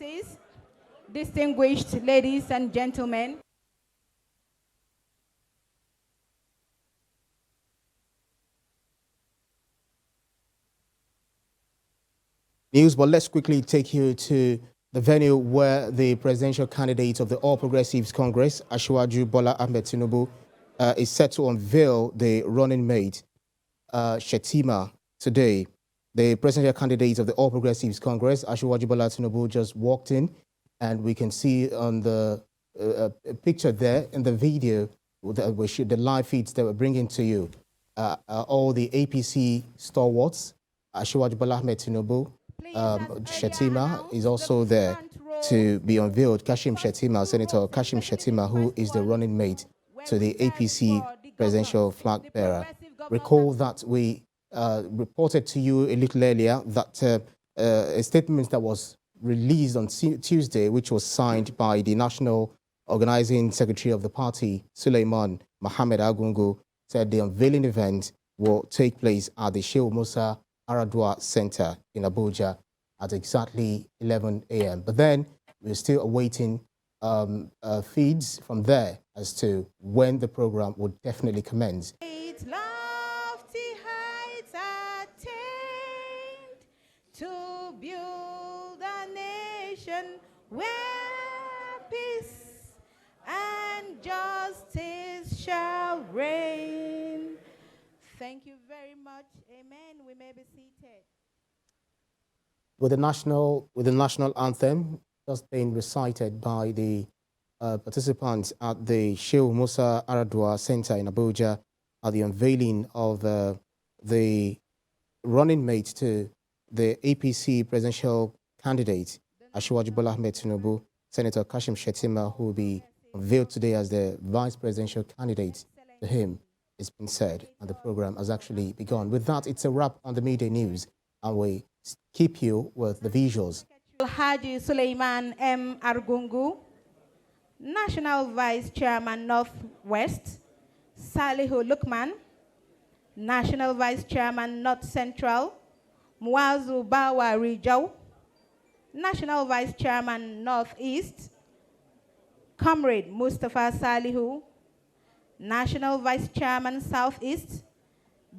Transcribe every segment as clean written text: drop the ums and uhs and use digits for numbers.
Excellencies, distinguished ladies and gentlemen. News, but let's quickly take you to the venue where the presidential candidate of the All Progressives Congress, Asiwaju Bola Ahmed Tinubu, is set to unveil the running mate, Shettima, today. The presidential candidate of the All Progressives Congress, Asiwaju Bola Tinubu, just walked in, and we can see on the picture there in the video, the live feeds that we're bringing to you, all the APC stalwarts, Asiwaju Bola Ahmed Tinubu, Shettima is also there to be unveiled. Kashim Shettima, Senator Kashim Shettima, who is the running mate to the APC presidential flag bearer. Recall that we reported to you a little earlier that a statement that was released on Tuesday, which was signed by the National Organizing Secretary of the party, Suleiman Mohammed Agungu, said the unveiling event will take place at the Sheikh Musa Aradua Center in Abuja at exactly 11 a.m. But then we're still awaiting feeds from there as to when the program would definitely commence. Lofty heights attained to build a nation where peace and justice shall reign. Thank you very much. Amen. We may be seated. With the national anthem just being recited by the participants at the Sheikh Musa Aradua Center in Abuja at the unveiling of the running mate to the APC presidential candidate, Asiwaju Bola Ahmed Tinubu, Senator Kashim Shettima, who will be unveiled today as the vice presidential candidate to him. It's been said, and the program has actually begun. With that, it's a wrap on the midday news, and we keep you with the visuals. Haji Suleiman M. Argungu, National Vice Chairman Northwest, Salihu Lukman, National Vice Chairman North Central, Muazu Bawa Rijau, National Vice Chairman Northeast, Comrade Mustafa Salihu, National Vice Chairman Southeast,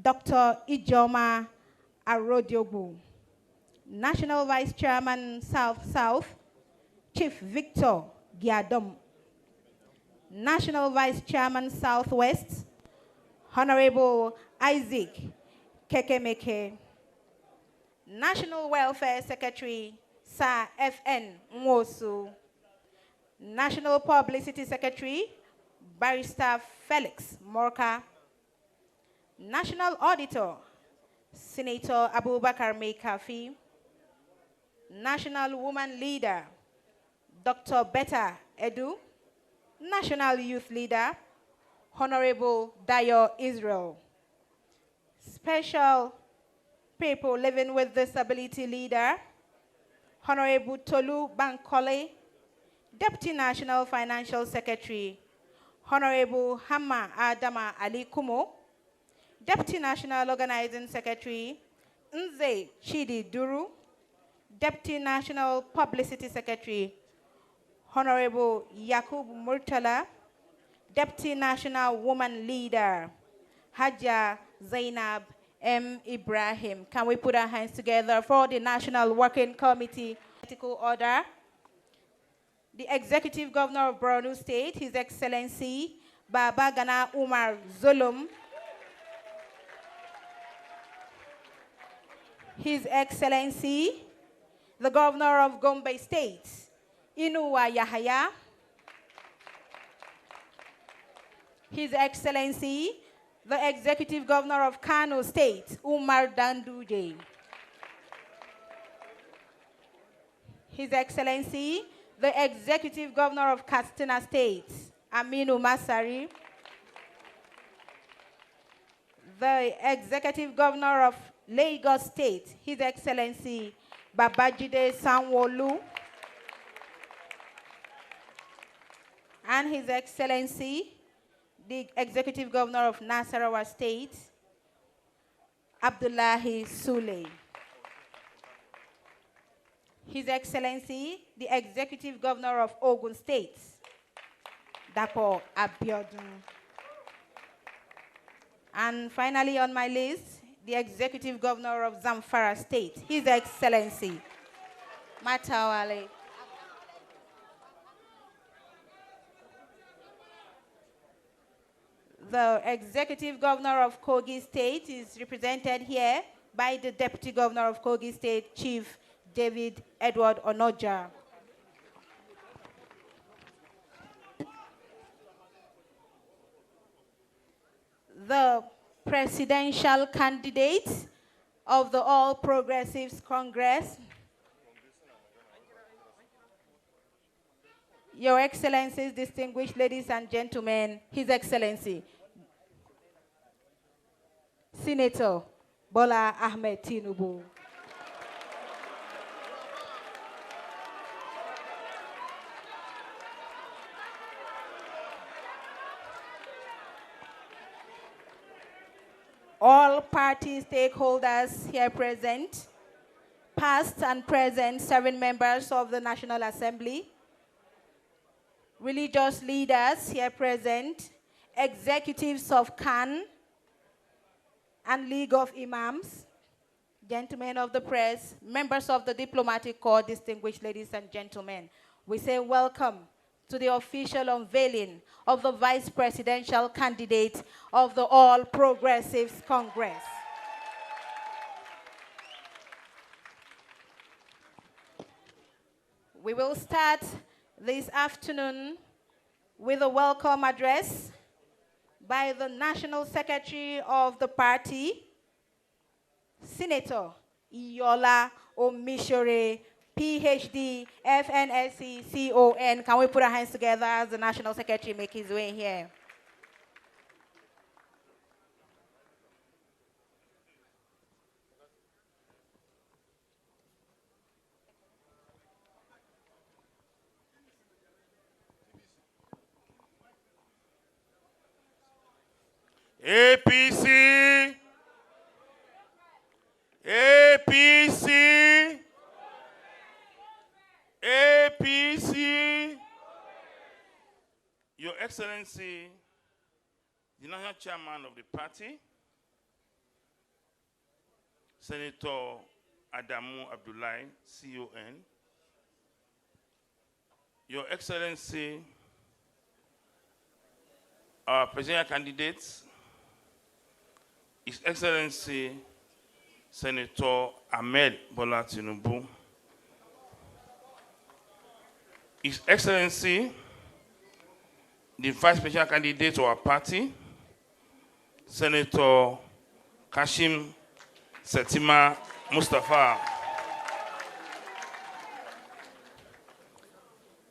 Dr. Ijoma Arodiogu, National Vice Chairman South-South, Chief Victor Giadom, National Vice Chairman Southwest, Honorable Isaac Kekemeke, National Welfare Secretary Sir F.N. Nwosu, National Publicity Secretary Barrister Felix Morka, National Auditor Senator Abubakar Mekafi, National Woman Leader Dr. Betta Edu, National Youth Leader Honorable Dayo Israel, Special People Living with Disability Leader Honorable Tolu Bankole, Deputy National Financial Secretary Honorable Hamma Adama Ali Kumo, Deputy National Organizing Secretary Nze Chidi Duru, Deputy National Publicity Secretary Honorable Yakub Murtala, Deputy National Woman Leader Haja Zainab M. Ibrahim. Can we put our hands together for the National Working Committee? Political order. The Executive Governor of Borno State, His Excellency Baba Gana Umar Zulum, His Excellency the Governor of Gombe State, Inuwa Yahaya, His Excellency the Executive Governor of Kano State, Umar Danduje, His Excellency the Executive Governor of Katsina State, Aminu Masari, the Executive Governor of Lagos State, His Excellency Babajide Sanwo-Olu, and His Excellency the Executive Governor of Nasarawa State, Abdullahi Sule. His Excellency, the Executive Governor of Ogun State, Dapo Abiodun. And finally on my list, the Executive Governor of Zamfara State, His Excellency, Matawale. The Executive Governor of Kogi State is represented here by the Deputy Governor of Kogi State, Chief David Edward Onoja. The presidential candidate of the All Progressives Congress, Your Excellencies, distinguished ladies and gentlemen, His Excellency, Senator Bola Ahmed Tinubu. All party stakeholders here present, past and present serving members of the National Assembly, religious leaders here present, executives of CAN and League of Imams, gentlemen of the press, members of the diplomatic corps, distinguished ladies and gentlemen, we say welcome to the official unveiling of the vice presidential candidate of the All Progressives Congress. We will start this afternoon with a welcome address by the National Secretary of the party, Senator Iyola Omishore, PhD, FNSC, CON. Can we put our hands together as the National Secretary make his way here? APC, APC, APC. Your Excellency, the National Chairman of the party, Senator Adamu Abdullahi, CON. Your Excellency, our presidential candidates, His Excellency Senator Ahmed Bola Tinubu, His Excellency the Vice Presidential candidate to our party, Senator Kashim Shettima Mustafa,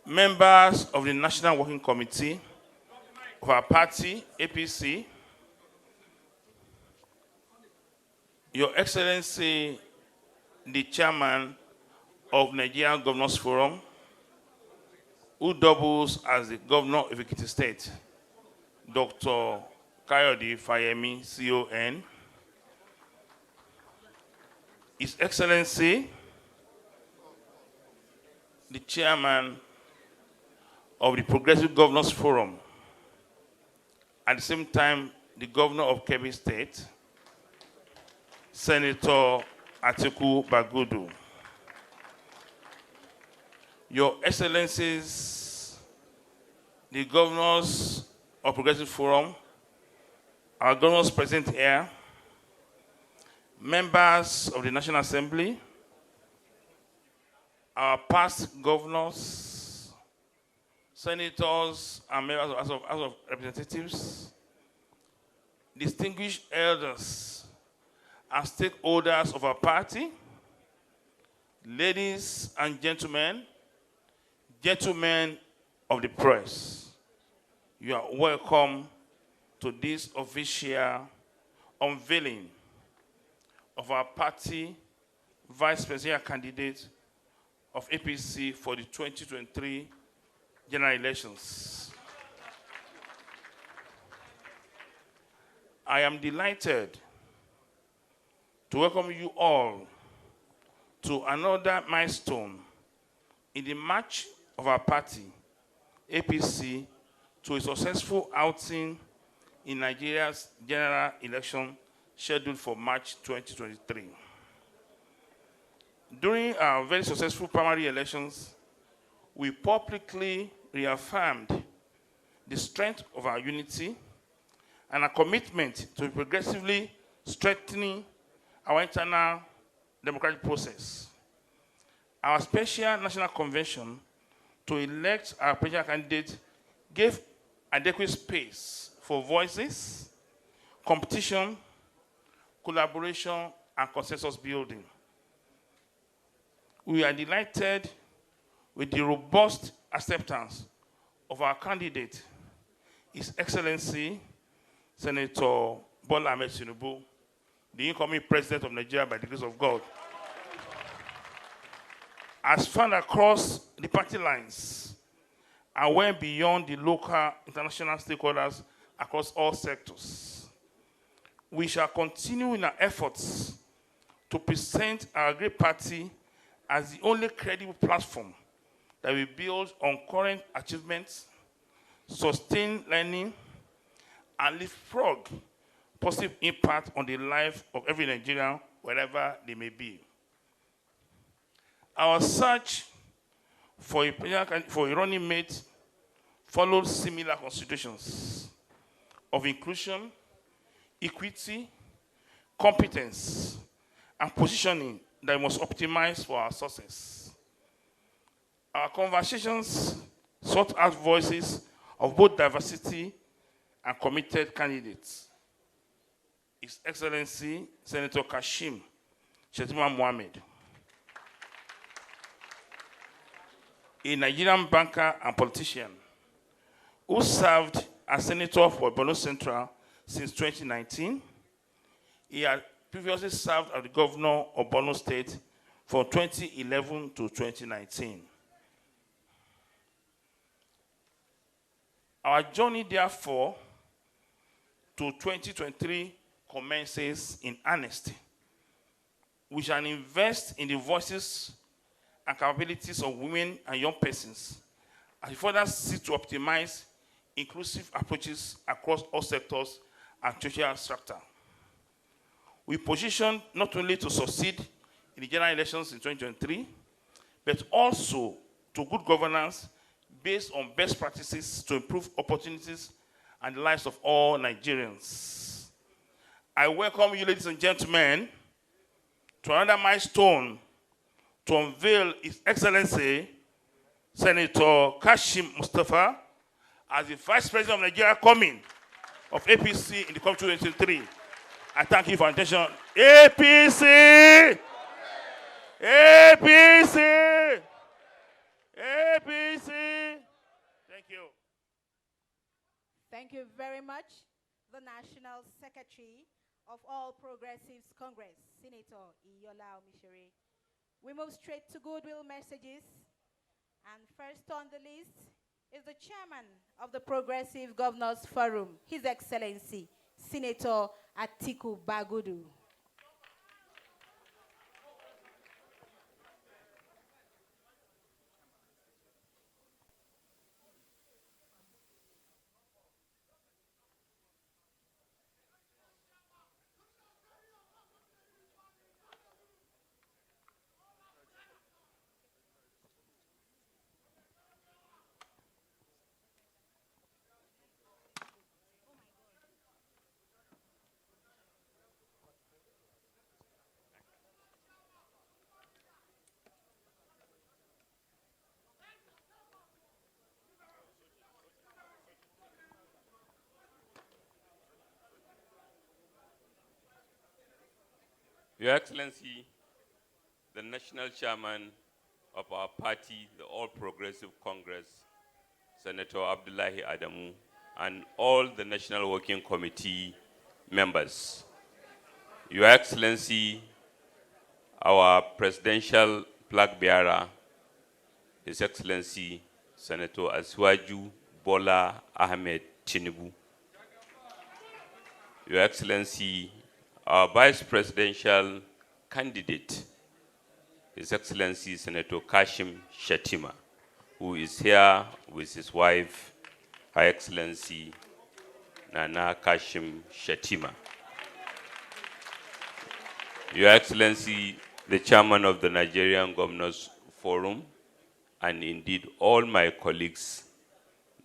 members of the National Working Committee of our party, APC, Your Excellency, the Chairman of Nigeria Governors Forum, who doubles as the Governor of Ekiti State, Dr. Kayode Fayemi, CON, His Excellency, the Chairman of the Progressive Governors Forum, at the same time, the Governor of Kebbi State, Senator Atiku Bagudu. Your Excellencies, the Governors of Progressive Forum, our governors present here, members of the National Assembly, our past governors, senators, and members of House of Representatives, distinguished elders and stakeholders of our party, ladies and gentlemen, gentlemen of the press, you are welcome to this official unveiling of our party vice presidential candidate of APC for the 2023 general elections. I am delighted to welcome you all to another milestone in the march of our party, APC, to a successful outing in Nigeria's general election scheduled for March 2023. During our very successful primary elections, we publicly reaffirmed the strength of our unity and our commitment to progressively strengthening our internal democratic process. Our special national convention to elect our presidential candidate gave adequate space for voices, competition, collaboration, and consensus building. We are delighted with the robust acceptance of our candidate, His Excellency Senator Bola Ahmed Tinubu, the incoming president of Nigeria by the grace of God, as found across the party lines and went beyond the local international stakeholders across all sectors. We shall continue in our efforts to present our great party as the only credible platform that will build on current achievements, sustain learning, and leapfrog positive impact on the life of every Nigerian, wherever they may be. Our search for a running mate followed similar considerations of inclusion, equity, competence, and positioning that we must optimize for our success. Our conversations sought out voices of both diversity and committed candidates. His Excellency Senator Kashim Shettima Mohammed, a Nigerian banker and politician who served as Senator for Borno Central since 2019. He had previously served as the Governor of Borno State from 2011 to 2019. Our journey, therefore, to 2023 commences in earnest. We shall invest in the voices and capabilities of women and young persons as we further seek to optimize inclusive approaches across all sectors and social strata. We position not only to succeed in the general elections in 2023, but also to good governance based on best practices to improve opportunities and the lives of all Nigerians. I welcome you, ladies and gentlemen, to another milestone to unveil His Excellency Senator Kashim Mustafa as the Vice President of Nigeria coming of APC in the coming 2023. I thank you for your attention. APC! APC! APC! Thank you. Thank you very much, the National Secretary of All Progressives Congress, Senator Iyola Omishere. We move straight to goodwill messages. And first on the list is the chairman of the Progressive Governors Forum, His Excellency, Senator Atiku Bagudu. Your Excellency, the National Chairman of our party, the All Progressive Congress, Senator Abdullahi Adamu, and all the National Working Committee members. Your Excellency, our Presidential Flag Bearer, His Excellency Senator Asiwaju Bola Ahmed Tinubu. Your Excellency, our Vice Presidential candidate, His Excellency Senator Kashim Shettima, who is here with his wife, Her Excellency Nana Kashim Shettima. Your Excellency, the Chairman of the Nigerian Governors Forum, and indeed all my colleagues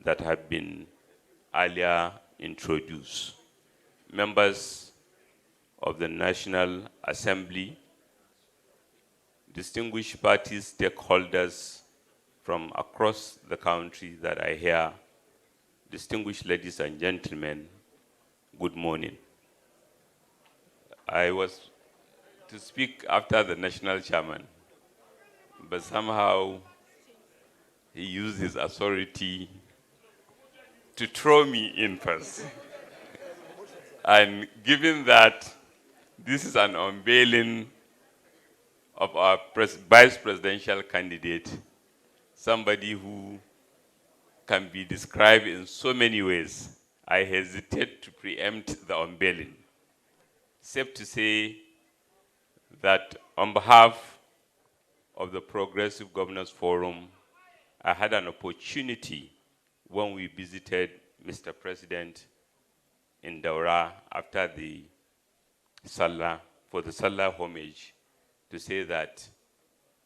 that have been earlier introduced, members of the National Assembly, distinguished party stakeholders from across the country that are here, distinguished ladies and gentlemen, good morning. I was to speak after the national chairman, but somehow he used his authority to throw me in first. And given that this is an unveiling of our vice presidential candidate, somebody who can be described in so many ways, I hesitate to preempt the unveiling. Safe to say that on behalf of the Progressive Governors Forum, I had an opportunity when we visited Mr. President in Daura after the Salah, for the Salah homage, to say that,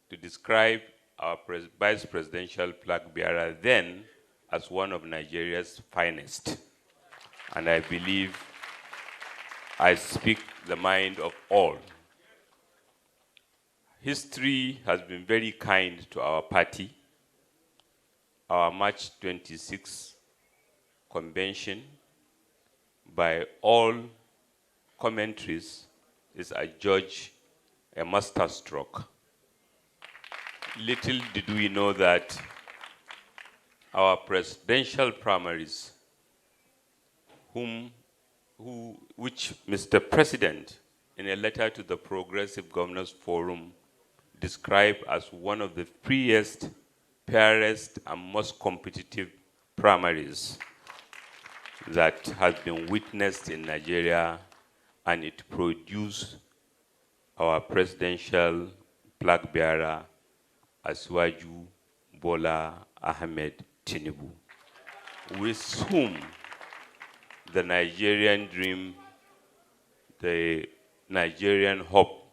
to describe our vice presidential flag bearer then as one of Nigeria's finest. And I believe I speak the mind of all. History has been very kind to our party. Our March 26 convention, by all commentaries, is adjudged a masterstroke. Little did we know that our presidential primaries, which Mr. President, in a letter to the Progressive Governors Forum, described as one of the freest, fairest, and most competitive primaries that has been witnessed in Nigeria, and it produced our presidential flag bearer, Asiwaju Bola Ahmed Tinubu, with whom the Nigerian dream, the Nigerian hope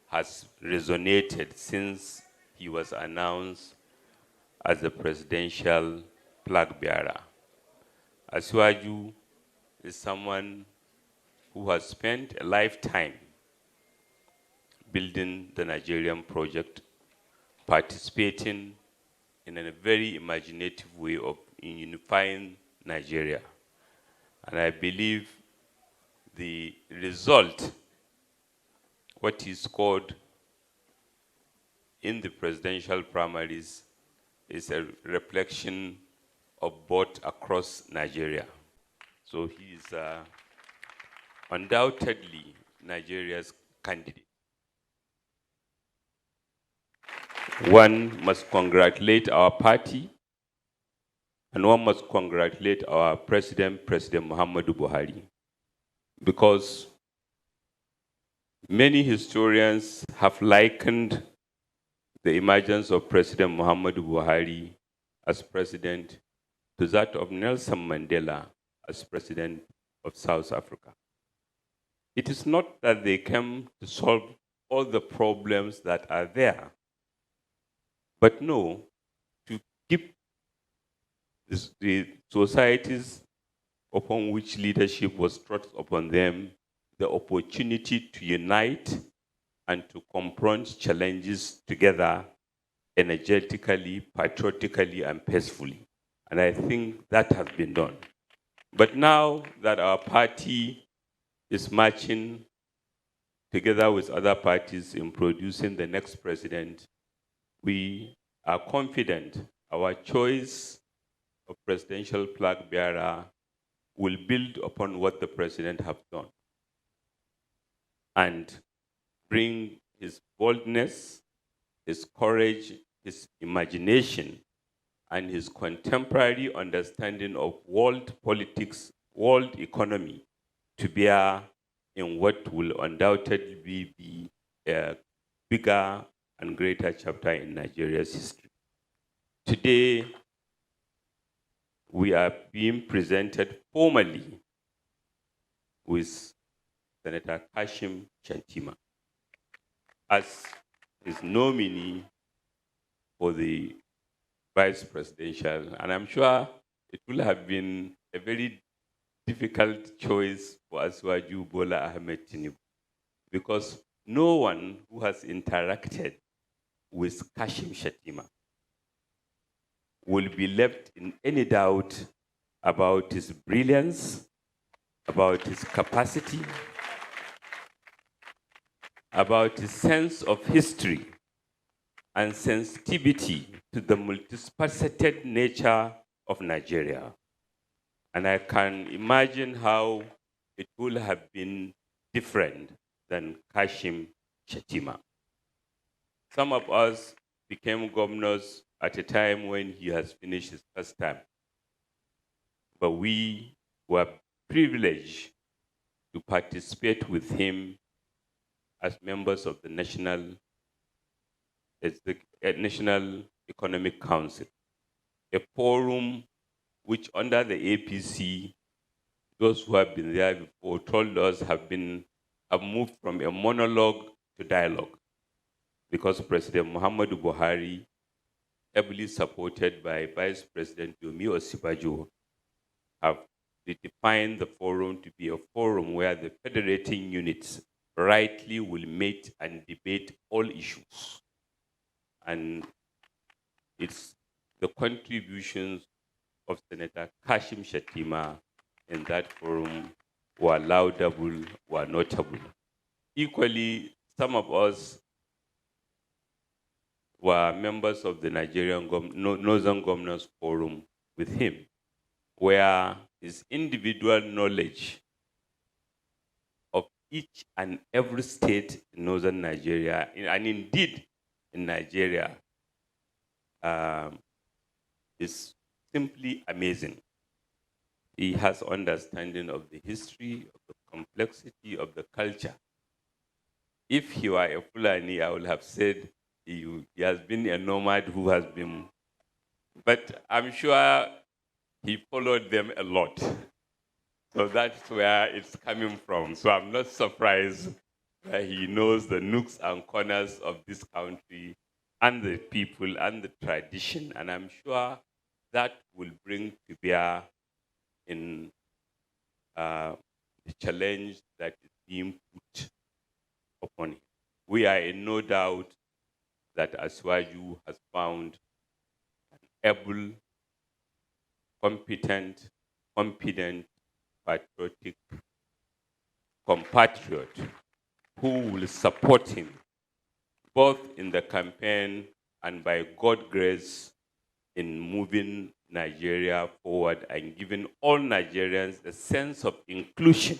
has resonated since he was announced as the presidential flag bearer. Asiwaju is someone who has spent a lifetime building the Nigerian project, participating in a very imaginative way of unifying Nigeria. And I believe the result, what he scored in the presidential primaries, is a reflection of both across Nigeria. So he is undoubtedly Nigeria's candidate. One must congratulate our party, and one must congratulate our President Muhammadu Buhari, because many historians have likened the emergence of President Muhammadu Buhari as president to that of Nelson Mandela as president of South Africa. It is not that they came to solve all the problems that are there, but no, to keep the societies upon which leadership was thrust upon them the opportunity to unite and to confront challenges together energetically, patriotically, and peacefully. And I think that has been done. But now that our party is marching together with other parties in producing the next president, we are confident our choice of presidential flag bearer will build upon what the president has done and bring his boldness, his courage, his imagination, and his contemporary understanding of world politics, world economy, to bear in what will undoubtedly be a bigger and greater chapter in Nigeria's history. Today, we are being presented formally with Senator Kashim Shettima as his nominee for the vice presidential. And I'm sure it will have been a very difficult choice for Asiwaju Bola Ahmed Tinubu, because no one who has interacted with Kashim Shettima will be left in any doubt about his brilliance, about his capacity, about his sense of history and sensitivity to the multifaceted nature of Nigeria. And I can imagine how it would have been different than Kashim Shettima. Some of us became governors at a time when he has finished his first term. But we were privileged to participate with him as members of the National Economic Council, a forum which under the APC, those who have been there before told us have moved from a monologue to dialogue, because President Muhammadu Buhari, heavily supported by Vice President Yomi Osibajo, have defined the forum to be a forum where the federating units rightly will meet and debate all issues. And it's the contributions of Senator Kashim Shettima in that forum were laudable, were notable. Equally, some of us were members of the Nigerian Northern Governors Forum with him, where his individual knowledge of each and every state in northern Nigeria, and indeed in Nigeria, is simply amazing. He has understanding of the history, of the complexity of the culture. If he were a Fulani, I would have said he has been a nomad who has been, but I'm sure he followed them a lot. So that's where it's coming from. So I'm not surprised that he knows the nooks and corners of this country and the people and the tradition. And I'm sure that will bring to bear in the challenge that is being put upon him. We are in no doubt that Asiwaju has found an able, competent, confident, patriotic compatriot who will support him both in the campaign and by God's grace in moving Nigeria forward and giving all Nigerians a sense of inclusion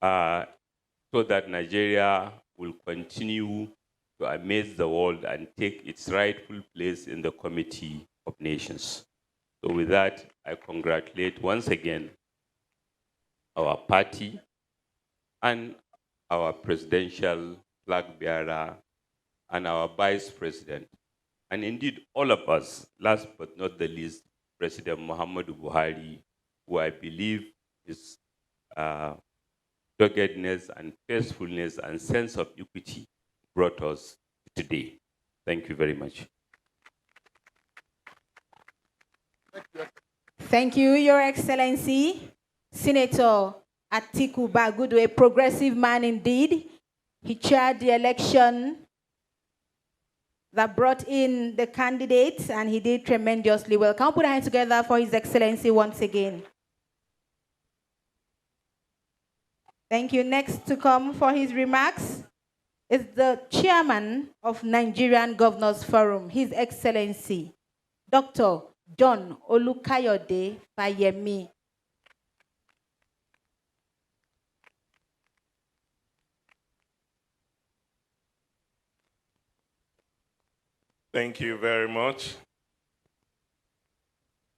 so that Nigeria will continue to amaze the world and take its rightful place in the Committee of Nations. So with that, I congratulate once again our party and our presidential flag bearer and our vice president, and indeed all of us, last but not the least, President Muhammadu Buhari, who I believe his doggedness and faithfulness and sense of equity brought us today. Thank you very much. Thank you, Your Excellency. Senator Atiku Bagudu, a progressive man indeed. He chaired the election that brought in the candidates, and he did tremendously well. Can we put our hands together for His Excellency once again? Thank you. Next to come for his remarks is the chairman of Nigerian Governors Forum, His Excellency, Dr. John Olukayode Fayemi. Thank you very much.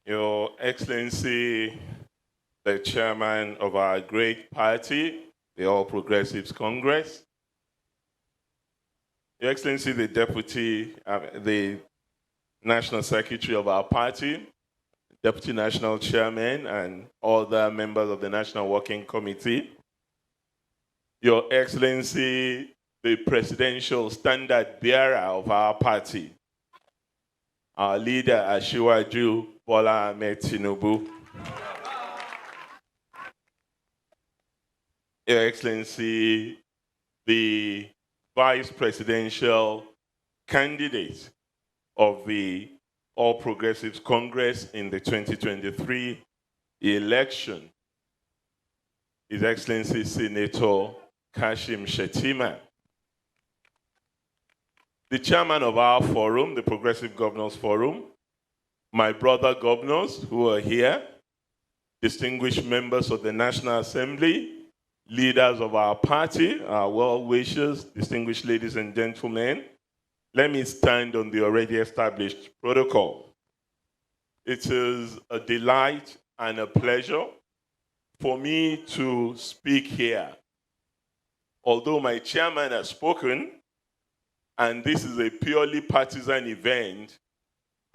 Your Excellency, the chairman of our great party, the All Progressives Congress, Your Excellency, the Deputy, the National Secretary of our party, Deputy National Chairman, and all the members of the National Working Committee, Your Excellency, the Presidential Standard Bearer of our party, our leader, Asiwaju Bola Ahmed Tinubu, Your Excellency, the Vice Presidential candidate of the All Progressives Congress in the 2023 election, His Excellency Senator Kashim Shettima, the chairman of our forum, the Progressive Governors Forum, my brother governors who are here, distinguished members of the National Assembly, leaders of our party, our well-wishers, distinguished ladies and gentlemen, let me stand on the already established protocol. It is a delight and a pleasure for me to speak here. Although my chairman has spoken, and this is a purely partisan event,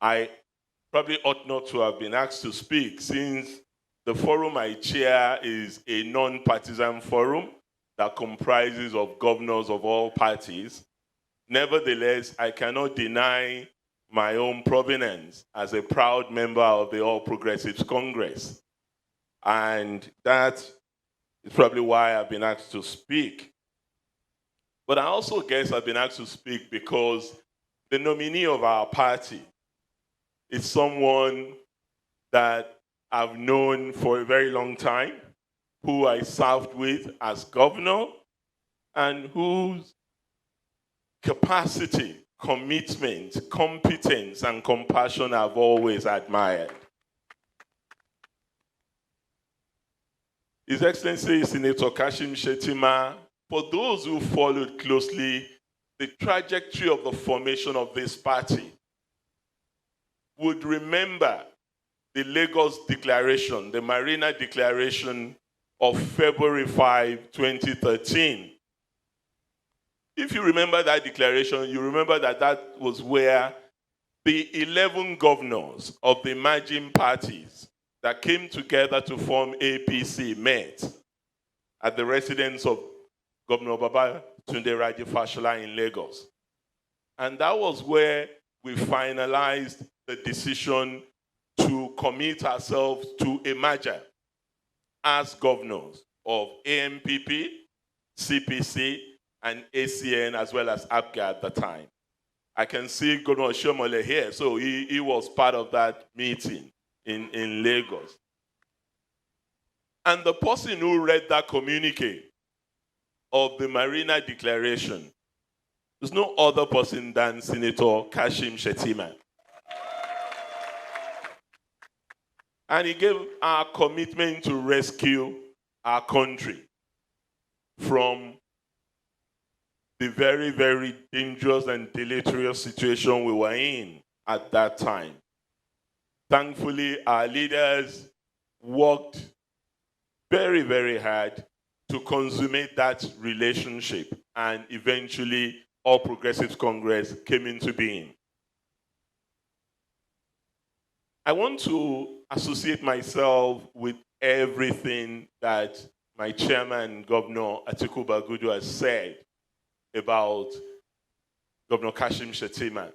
I probably ought not to have been asked to speak, since the forum I chair is a non-partisan forum that comprises of governors of all parties. Nevertheless, I cannot deny my own provenance as a proud member of the All Progressives Congress. And that is probably why I've been asked to speak. But I also guess I've been asked to speak because the nominee of our party is someone that I've known for a very long time, who I served with as governor, and whose capacity, commitment, competence, and compassion I've always admired. His Excellency Senator Kashim Shettima, for those who followed closely the trajectory of the formation of this party, would remember the Lagos Declaration, the Marina Declaration of February 5, 2013. If you remember that declaration, you remember that that was where the 11 governors of the emerging parties that came together to form APC met at the residence of Governor Babatunde Raji Fashola in Lagos. And that was where we finalized the decision to commit ourselves to a merger as governors of AMPP, CPC, and ACN, as well as APGA at the time. I can see Governor Shomole here, so he was part of that meeting in Lagos. And the person who read that communique of the Marina Declaration is no other person than Senator Kashim Shettima. And he gave our commitment to rescue our country from the very, very dangerous and deleterious situation we were in at that time. Thankfully, our leaders worked very, very hard to consummate that relationship, and eventually All Progressives Congress came into being. I want to associate myself with everything that my chairman, Governor Atiku Bagudu, has said about Governor Kashim Shettima.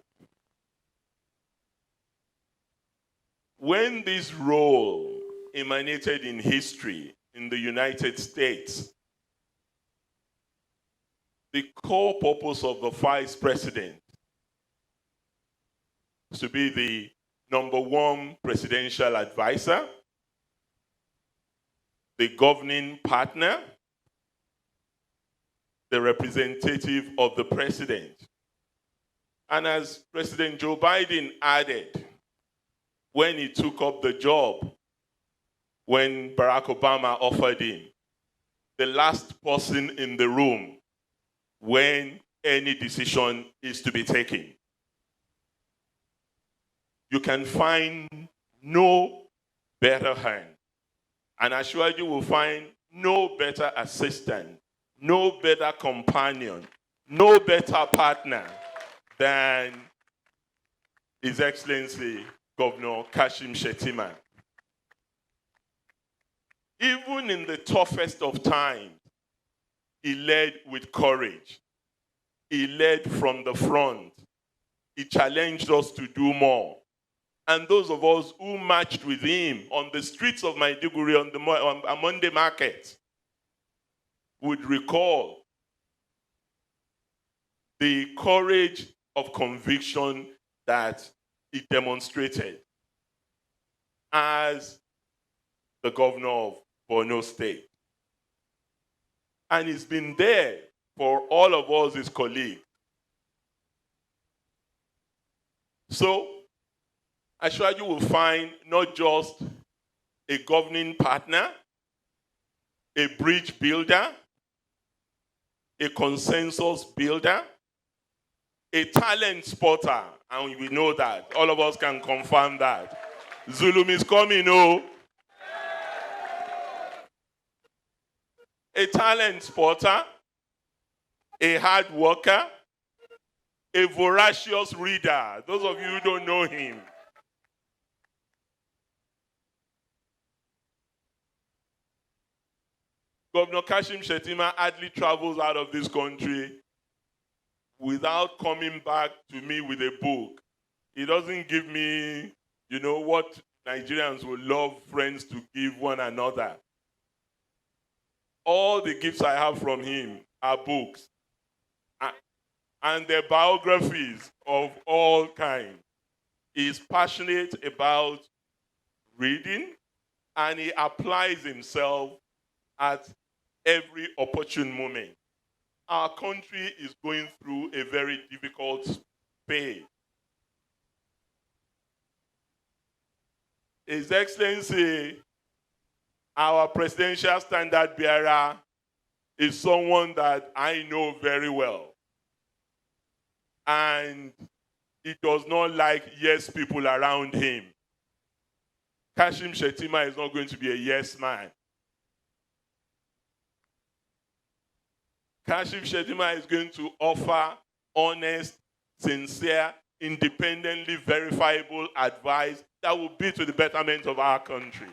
When this role emanated in history in the United States, the core purpose of the vice president is to be the #1 presidential advisor, the governing partner, the representative of the president. And as President Joe Biden added, when he took up the job, when Barack Obama offered him, the last person in the room when any decision is to be taken. You can find no better hand. And I'm sure you will find no better assistant, no better companion, no better partner than His Excellency Governor Kashim Shettima. Even in the toughest of times, he led with courage. He led from the front. He challenged us to do more. And those of us who marched with him on the streets of Maiduguri on a Monday market would recall the courage of conviction that he demonstrated as the governor of Borno State. And he's been there for all of us, his colleagues. So, Ashwaju will find not just a governing partner, a bridge builder, a consensus builder, a talent spotter, and we know that. All of us can confirm that. Zulum is coming, oh. A talent spotter, a hard worker, a voracious reader. Those of you who don't know him. Governor Kashim Shettima hardly travels out of this country without coming back to me with a book. He doesn't give me, what Nigerians would love friends to give one another. All the gifts I have from him are books. And they're biographies of all kinds. He's passionate about reading, and he applies himself at every opportune moment. Our country is going through a very difficult phase. His Excellency, our presidential standard bearer, is someone that I know very well. And he does not like yes people around him. Kashim Shettima is not going to be a yes man. Kashim Shettima is going to offer honest, sincere, independently verifiable advice that will be to the betterment of our country.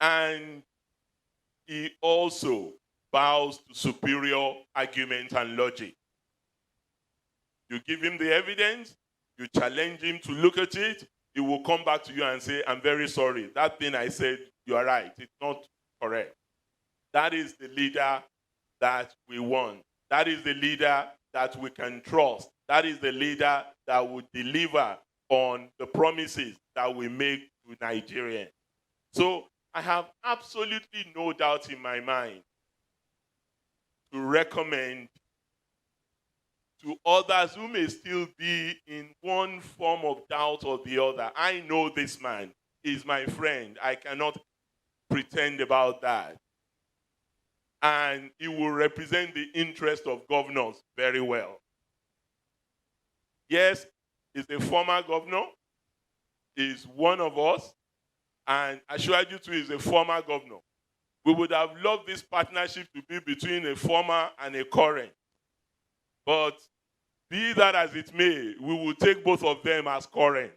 And he also bows to superior argument and logic. You give him the evidence, you challenge him to look at it, he will come back to you and say, I'm very sorry. That thing I said, you are right. It's not correct. That is the leader that we want. That is the leader that we can trust. That is the leader that will deliver on the promises that we make to Nigerians. So I have absolutely no doubt in my mind to recommend to others who may still be in one form of doubt or the other. I know this man is my friend. I cannot pretend about that. And he will represent the interest of governors very well. Yes, he's a former governor. He's one of us. And Ashwaju too is a former governor. We would have loved this partnership to be between a former and a current. But be that as it may, we will take both of them as current.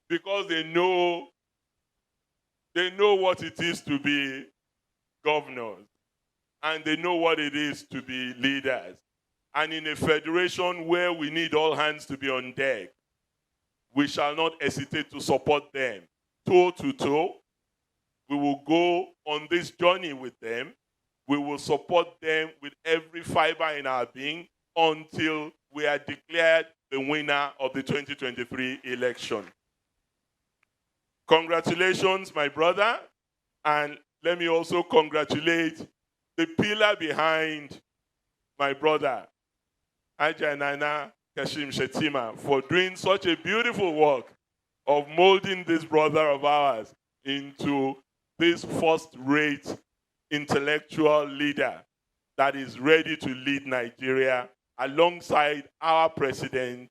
Because they know what it is to be governors. And they know what it is to be leaders. And in a federation where we need all hands to be on deck, we shall not hesitate to support them. Toe to toe, we will go on this journey with them. We will support them with every fiber in our being until we are declared the winner of the 2023 election. Congratulations, my brother. And let me also congratulate the pillar behind my brother, Ajanana Kashim Shettima, for doing such a beautiful work of molding this brother of ours into this first-rate intellectual leader that is ready to lead Nigeria alongside our president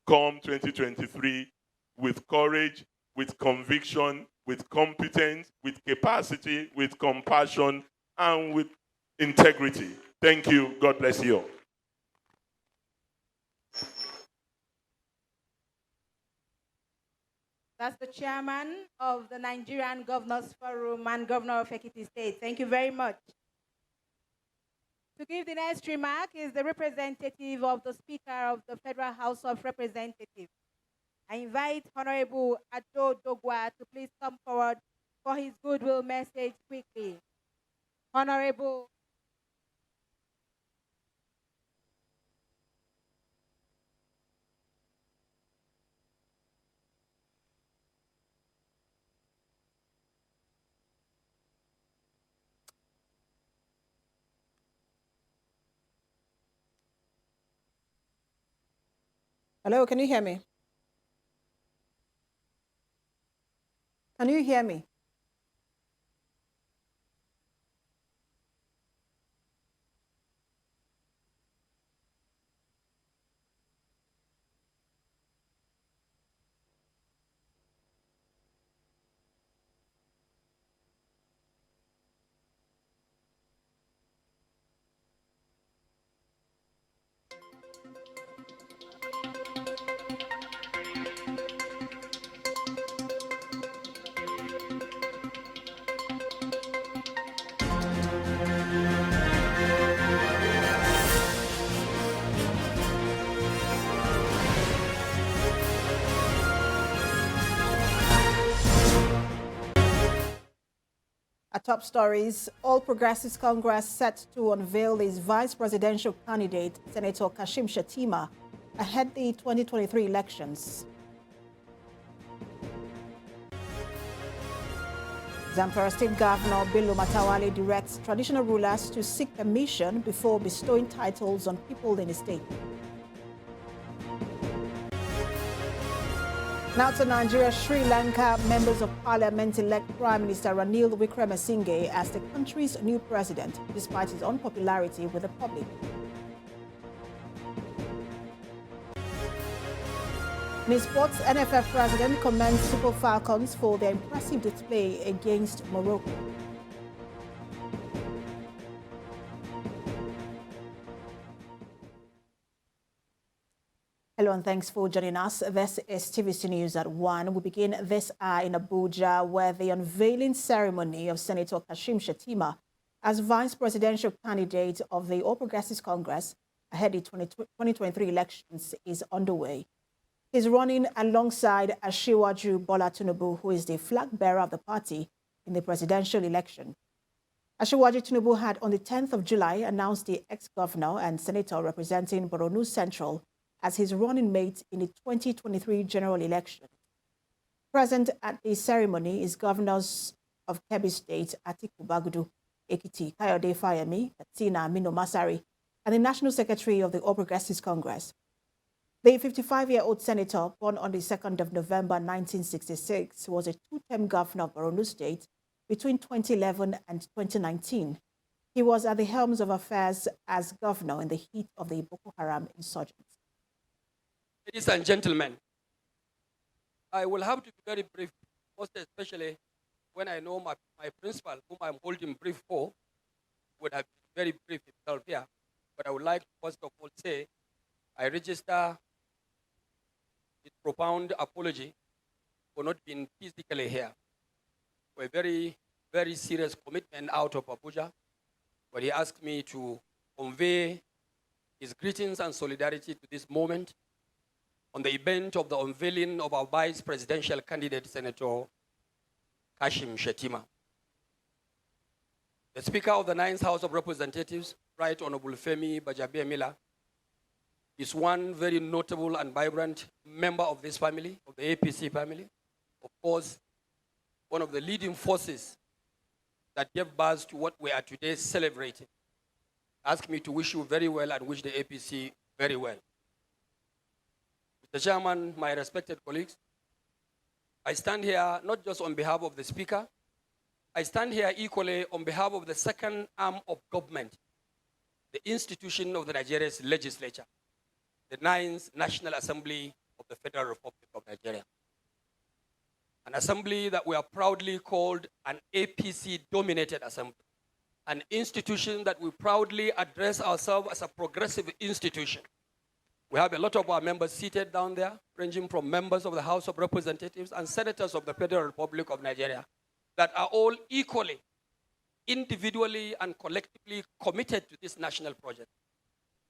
come 2023 with courage, with conviction, with competence, with capacity, with compassion, and with integrity. Thank you. God bless you all. That's the chairman of the Nigerian Governors Forum and Governor of Ekiti State. Thank you very much. To give the next remark is the representative of the Speaker of the Federal House of Representatives. I invite Honorable Ado Dogwa to please come forward for his goodwill message quickly. Honorable. Hello, can you hear me? Can you hear me? Our top stories: All Progressives Congress set to unveil its vice presidential candidate, Senator Kashim Shettima, ahead of the 2023 elections. Zamfara State Governor Bello Matawale directs traditional rulers to seek permission before bestowing titles on people in the state. Now to Nigeria, Sri Lanka. Members of Parliament elect Prime Minister Ranil Wickremesinghe as the country's new president, despite his unpopularity with the public. In sports, NFF president commends Super Falcons for their impressive display against Morocco. Hello and thanks for joining us. This is TVC News at 1. We begin this hour in Abuja, where the unveiling ceremony of Senator Kashim Shettima as vice presidential candidate of the All Progressives Congress ahead of the 2023 elections is underway. He's running alongside Asiwaju Bola Tinubu, who is the flag bearer of the party in the presidential election. Asiwaju Tinubu had on the 10th of July announced the ex-governor and senator representing Borno Central as his running mate in the 2023 general election. Present at the ceremony is governors of Kebbi State, Atiku Bagudu, Ekiti, Kayode Fayemi, Katsina Aminu Masari, and the National Secretary of the All Progressives Congress. The 55-year-old senator, born on the 2nd of November 1966, was a two-term governor of Borno State between 2011 and 2019. He was at the helm of affairs as governor in the heat of the Boko Haram insurgents. Ladies and gentlemen, I will have to be very brief, most especially when I know my principal, whom I'm holding brief for, would have been very brief himself here. But I would like to first of all say I register with profound apology for not being physically here. For a very, very serious commitment out of Abuja, but he asked me to convey his greetings and solidarity to this moment on the event of the unveiling of our vice presidential candidate, Senator Kashim Shettima. The Speaker of the Ninth House of Representatives, Right Honorable Femi Bajabiamila, is one very notable and vibrant member of this family, of the APC family. Of course, one of the leading forces that gave birth to what we are today celebrating. Ask me to wish you very well and wish the APC very well. Mr. Chairman, my respected colleagues, I stand here not just on behalf of the Speaker, I stand here equally on behalf of the second arm of government, the institution of the Nigeria's legislature, the 9th National Assembly of the Federal Republic of Nigeria. an assembly that we are proudly called an APC-dominated assembly, an institution that we proudly address ourselves as a progressive institution. We have a lot of our members seated down there, ranging from members of the House of Representatives and senators of the Federal Republic of Nigeria, that are all equally, individually and collectively committed to this national project.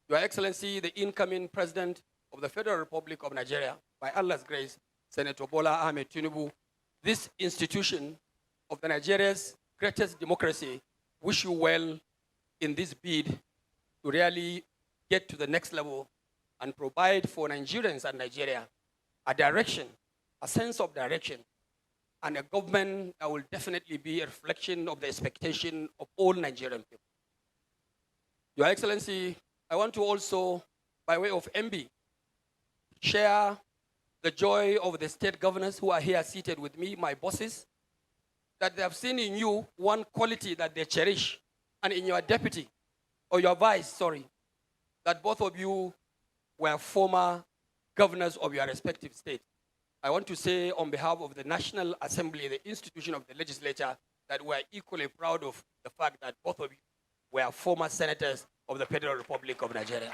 Your Excellency, the incoming President of the Federal Republic of Nigeria, by Allah's grace, Senator Bola Ahmed Tinubu, this institution of the Nigeria's greatest democracy, wish you well in this bid to really get to the next level and provide for Nigerians and Nigeria a direction, a sense of direction, and a government that will definitely be a reflection of the expectation of all Nigerian people. Your Excellency, I want to also, by way of MB, share the joy of the state governors who are here seated with me, my bosses, that they have seen in you one quality that they cherish, and in your deputy, or your vice, sorry, that both of you were former governors of your respective states. I want to say on behalf of the National Assembly, the institution of the legislature, that we are equally proud of the fact that both of you were former senators of the Federal Republic of Nigeria.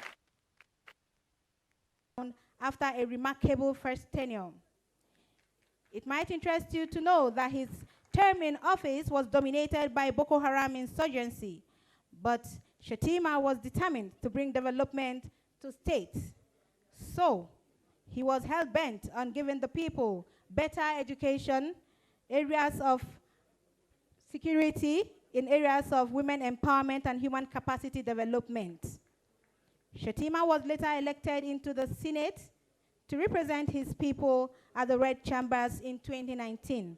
After a remarkable first tenure, it might interest you to know that his term in office was dominated by Boko Haram insurgency, but Shettima was determined to bring development to states. So, he was hell-bent on giving the people better education, areas of security, in areas of women empowerment and human capacity development. Shettima was later elected into the Senate to represent his people at the Red Chambers in 2019.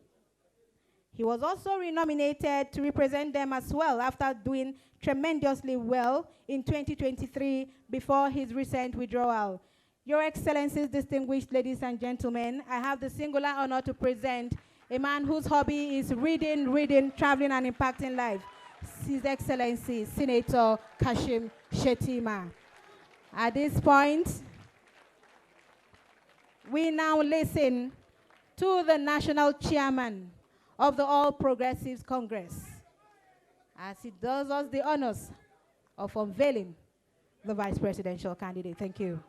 He was also renominated to represent them as well after doing tremendously well in 2023 before his recent withdrawal. Your Excellencies, distinguished ladies and gentlemen, I have the singular honor to present a man whose hobby is reading, traveling, and impacting life. His Excellency, Senator Kashim Shettima. At this point, we now listen to the National Chairman of the All Progressives Congress, as he does us the honors of unveiling the Vice Presidential candidate. Thank you.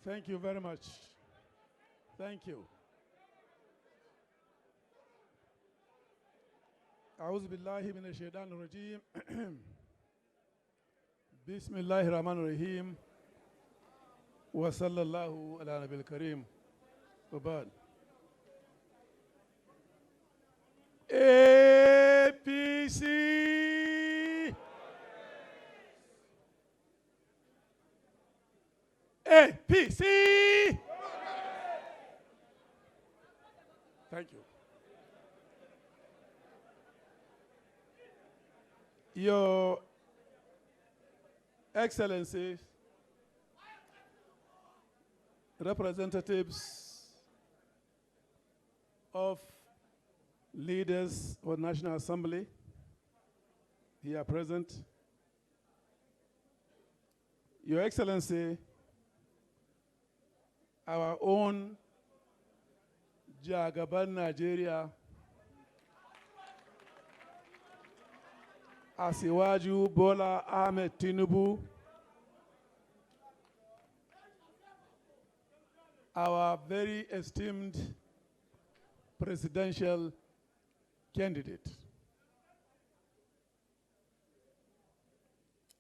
Thank you very much. Thank you. أعوذ بالله من الشيطان الرجيم. بسم الله الرحمن الرحيم. وصلى الله على نبي الكريم. وبعد. APC. APC. Thank you. Your Excellencies, representatives of leaders of the National Assembly here present, Your Excellency, our own Jagaban Nigeria, Asiwaju Bola Ahmed Tinubu, our very esteemed presidential candidate.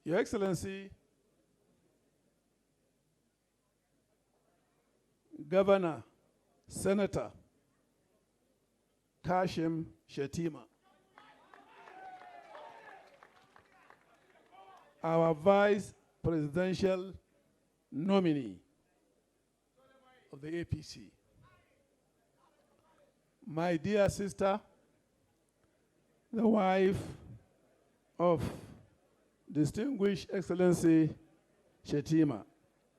Your Excellency, Governor, Senator Kashim Shettima, our vice presidential nominee of the APC, my dear sister, the wife of distinguished Excellency Shettima,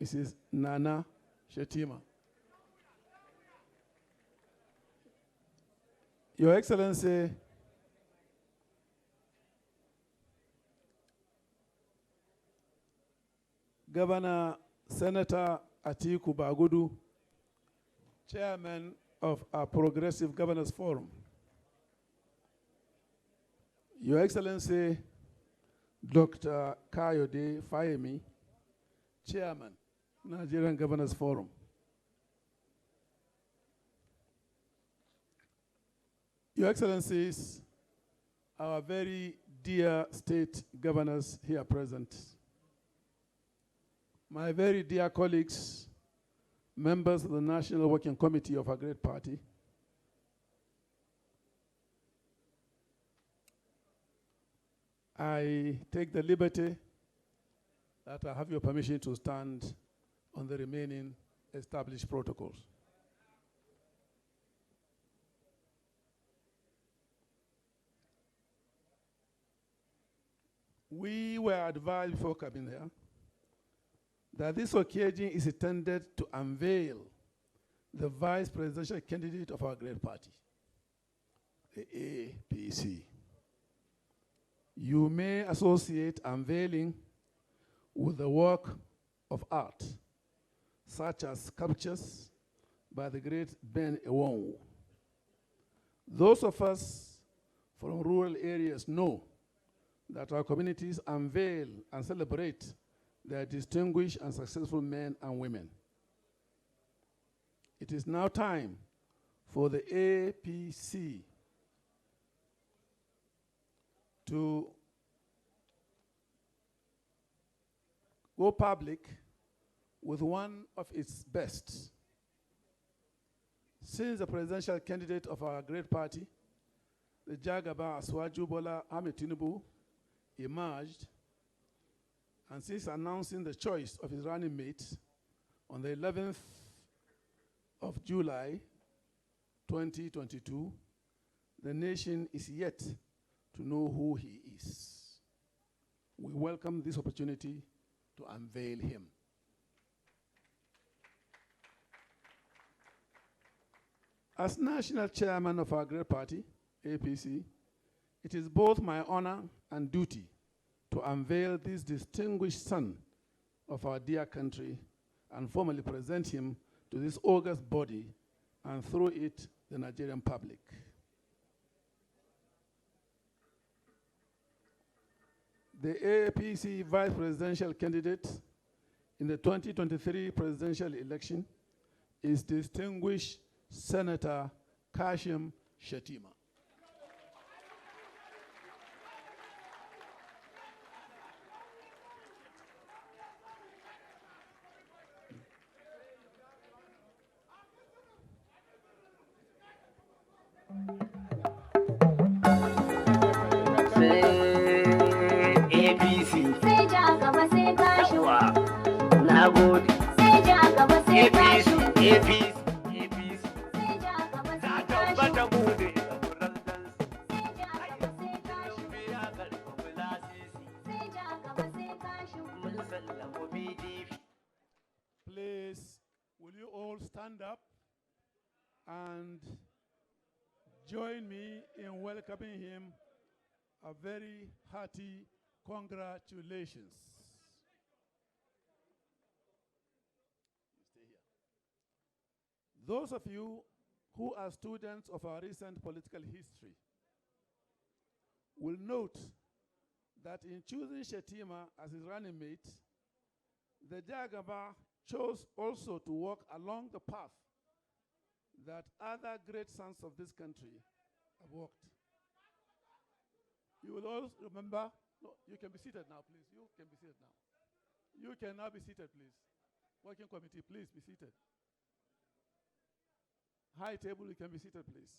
Mrs. Nana Shettima. Your Excellency, Governor Senator Atiku Bagudu, Chairman of our Progressive Governors Forum. Your Excellency, Dr. Kayode Fayemi, Chairman, Nigerian Governors Forum. Your Excellencies, our very dear state governors here present, my very dear colleagues, members of the National Working Committee of our great party, I take the liberty that I have your permission to stand on the remaining established protocols. We were advised before coming here that this occasion is intended to unveil the vice presidential candidate of our great party, the APC. You may associate unveiling with the work of art, such as sculptures by the great Ben Ewonwu. Those of us from rural areas know that our communities unveil and celebrate their distinguished and successful men and women. It is now time for the APC to go public with one of its best. Since the presidential candidate of our great party, the Jagaba Asuwaju Bola Ahmed Tinubu, emerged, and since announcing the choice of his running mate on the 11th of July, 2022, the nation is yet to know who he is. We welcome this opportunity to unveil him. As national chairman of our great party, APC, it is both my honor and duty to unveil this distinguished son of our dear country and formally present him to this august body and through it, the Nigerian public. The APC vice presidential candidate in the 2023 presidential election is distinguished Senator Kashim Shettima. APC. Sai ja gaba sai kashi. Na gode. Sai ja gaba sai kashi. APC. APC. Sai ja gaba sai kashi. Ta tabbata mu ne da kuran dansi. Sai ja gaba sai kashi. Biya garba lasisi. Sai ja gaba sai kashi. Mun sallama BDP. Please, will you all stand up and join me in welcoming him a very hearty congratulations. Stay here. Those of you who are students of our recent political history will note that in choosing Shettima as his running mate, the Jagaba chose also to walk along the path that other great sons of this country have walked. You will also remember, no, you can be seated now, please. You can be seated now. You can now be seated, please. Working committee, please be seated. High table, you can be seated, please.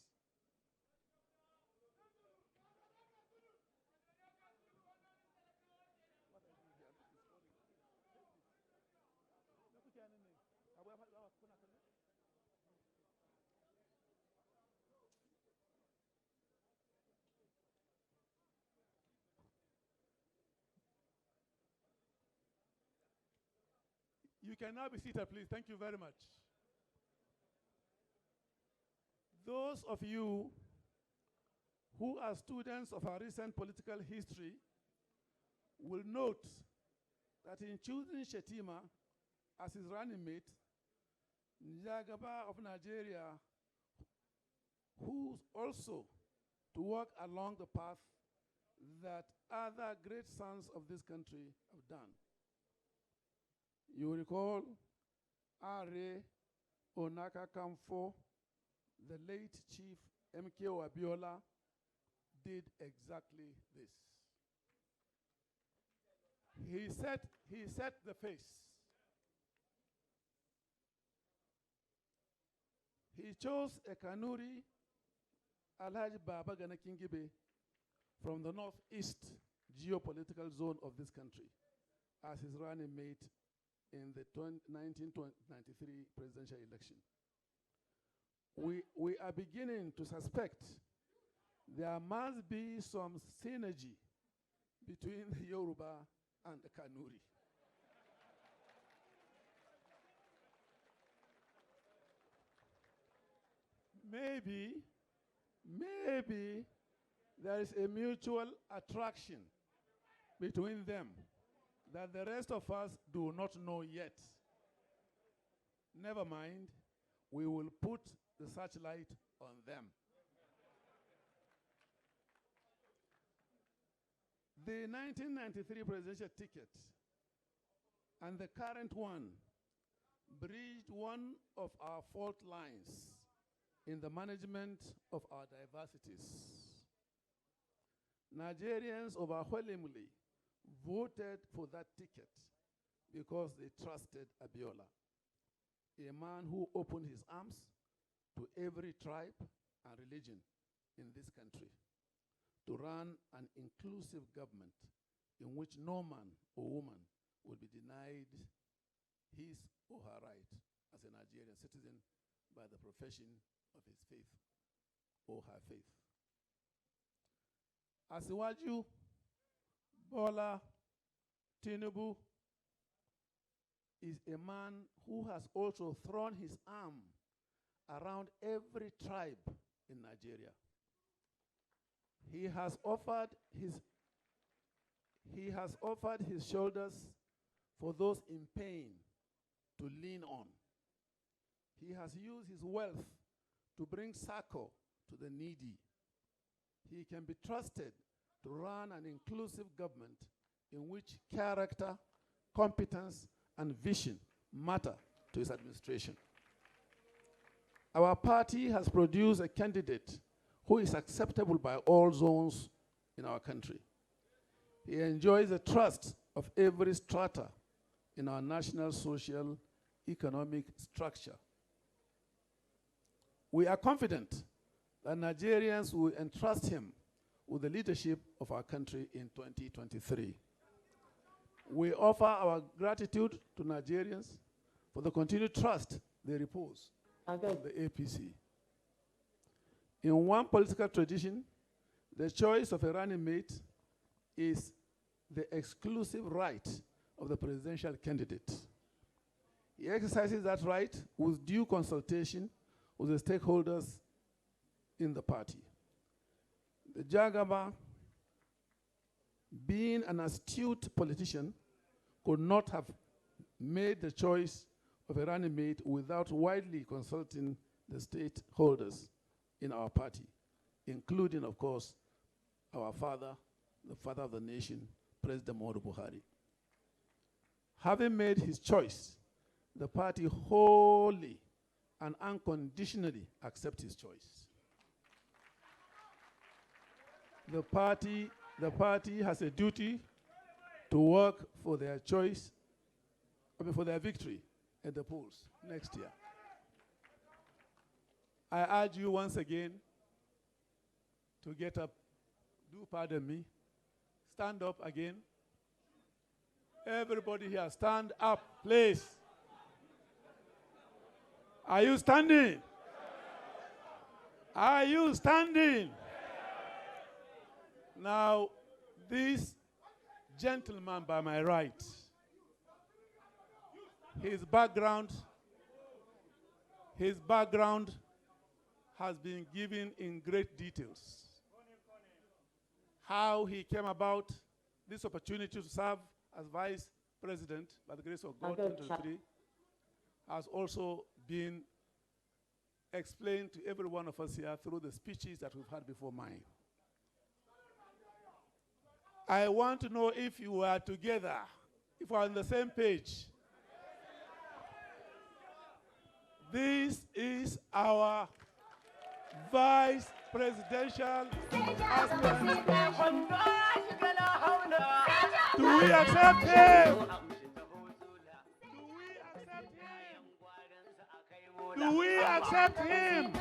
You can now be seated, please. Thank you very much. Those of you who are students of our recent political history will note that in choosing Shettima as his running mate, Njagaba of Nigeria, who's also to walk along the path that other great sons of this country have done. You recall Are Onaka Kamfo, the late Chief MKO Abiola, did exactly this. He set the face. He chose a Kanuri Alhaji Baba Gana Kingibe from the northeast geopolitical zone of this country as his running mate in the 1993 presidential election. We are beginning to suspect there must be some synergy between the Yoruba and the Kanuri. Maybe there is a mutual attraction between them that the rest of us do not know yet. Never mind, we will put the searchlight on them. The 1993 presidential ticket and the current one bridged one of our fault lines in the management of our diversities. Nigerians overwhelmingly voted for that ticket because they trusted Abiola, a man who opened his arms to every tribe and religion in this country to run an inclusive government in which no man or woman will be denied his or her right as a Nigerian citizen by the profession of his faith or her faith. Asiwaju Bola Tinubu is a man who has also thrown his arm around every tribe in Nigeria. He has offered his shoulders for those in pain to lean on. He has used his wealth to bring succor to the needy. He can be trusted to run an inclusive government in which character, competence, and vision matter to his administration. Our party has produced a candidate who is acceptable by all zones in our country. He enjoys the trust of every strata in our national social economic structure. We are confident that Nigerians will entrust him with the leadership of our country in 2023. We offer our gratitude to Nigerians for the continued trust they repose in the APC. In one political tradition, the choice of a running mate is the exclusive right of the presidential candidate. He exercises that right with due consultation with the stakeholders in the party. The Jagaba, being an astute politician, could not have made the choice of a running mate without widely consulting the stakeholders in our party, including, of course, our father, the father of the nation, President Muhammadu Buhari. Having made his choice, the party wholly and unconditionally accepts his choice. The party has a duty to work for their choice, for their victory at the polls next year. I urge you once again to get up. Do pardon me. Stand up again. Everybody here, stand up, please. Are you standing? Are you standing? Now, this gentleman by my right, his background has been given in great details. How he came about this opportunity to serve as vice president by the grace of God 2023 has also been explained to every one of us here through the speeches that we've had before mine. I want to know if you are together, if we are on the same page. This is our vice presidential aspirant. Do we accept him? Do we accept him?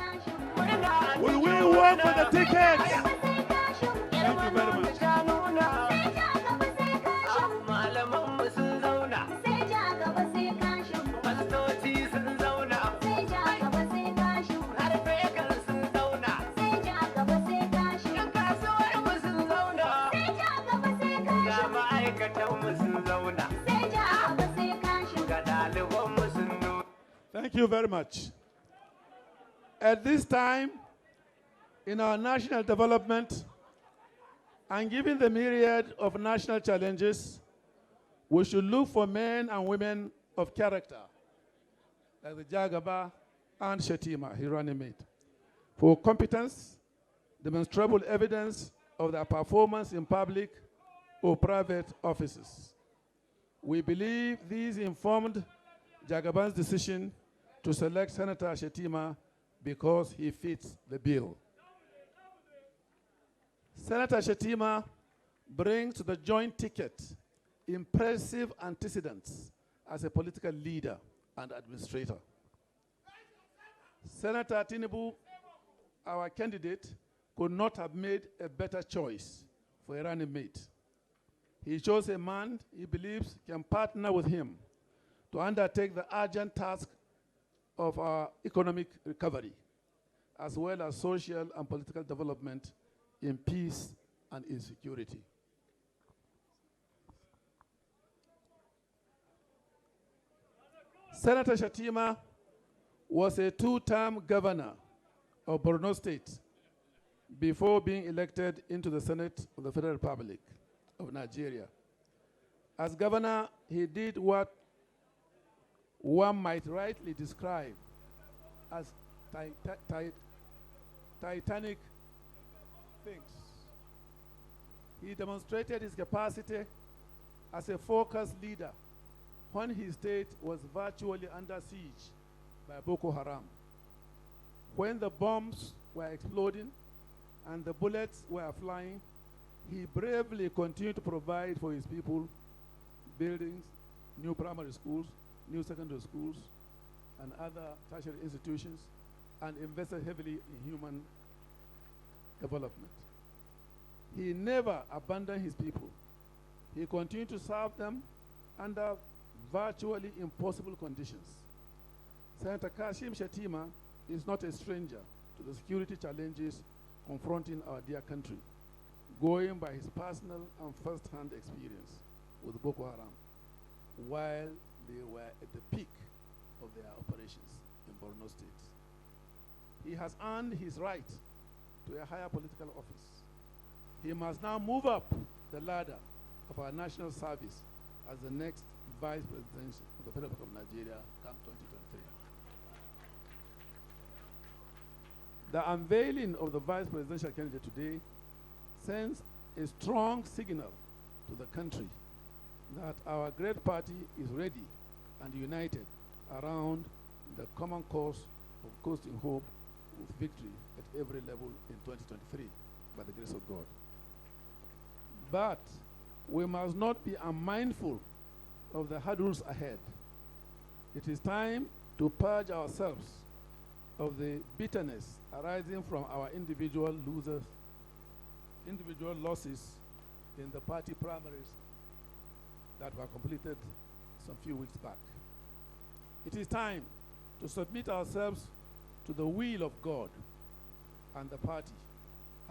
Will we work for the tickets? Thank you very much. Thank you very much. At this time, in our national development, and given the myriad of national challenges, we should look for men and women of character, like the Jagaba and Shettima, his running mate, for competence, demonstrable evidence of their performance in public or private offices. We believe these informed Jagaban's decision to select Senator Shettima because he fits the bill. Senator Shettima brings to the joint ticket impressive antecedents as a political leader and administrator. Senator Tinubu, our candidate, could not have made a better choice for a running mate. He chose a man he believes can partner with him to undertake the urgent task of our economic recovery, as well as social and political development in peace and in security. Senator Shettima was a two-term governor of Borno State before being elected into the Senate of the Federal Republic of Nigeria. As governor, he did what one might rightly describe as titanic things. He demonstrated his capacity as a focused leader when his state was virtually under siege by Boko Haram. When the bombs were exploding and the bullets were flying, he bravely continued to provide for his people buildings, new primary schools, new secondary schools, and other tertiary institutions, and invested heavily in human development. He never abandoned his people. He continued to serve them under virtually impossible conditions. Senator Kashim Shettima is not a stranger to the security challenges confronting our dear country, going by his personal and first-hand experience with Boko Haram while they were at the peak of their operations in Borno State. He has earned his right to a higher political office. He must now move up the ladder of our national service as the next Vice President of the Federal Republic of Nigeria come 2023. The unveiling of the Vice Presidential candidate today sends a strong signal to the country that our great party is ready and united around the common cause of coasting hope with victory at every level in 2023 by the grace of God. But we must not be unmindful of the hurdles ahead. It is time to purge ourselves of the bitterness arising from our individual losses in the party primaries that were completed some few weeks back. It is time to submit ourselves to the will of God and the party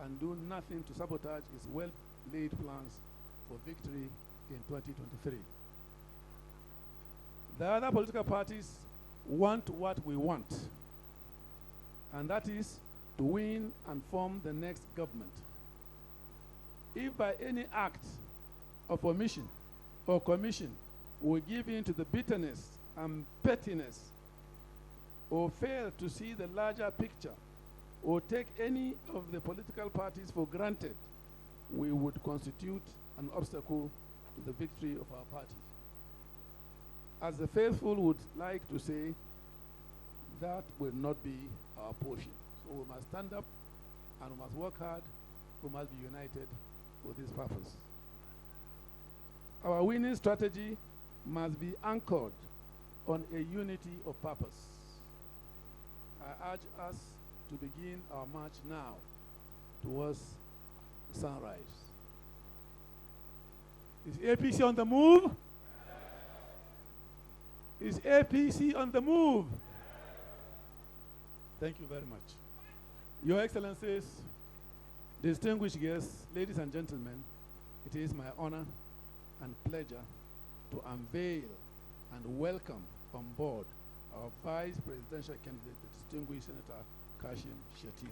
and do nothing to sabotage its well-laid plans for victory in 2023. The other political parties want what we want, and that is to win and form the next government. If by any act of omission or commission we give in to the bitterness and pettiness, or fail to see the larger picture, or take any of the political parties for granted, we would constitute an obstacle to the victory of our party. As the faithful would like to say, that will not be our portion. So we must stand up and we must work hard. We must be united for this purpose. Our winning strategy must be anchored on a unity of purpose. I urge us to begin our march now towards sunrise. Is APC on the move? Is APC on the move? Thank you very much. Your Excellencies, distinguished guests, ladies and gentlemen, it is my honor and pleasure to unveil and welcome on board our Vice Presidential candidate, the distinguished Senator Kashim Shettima.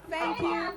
Thank you.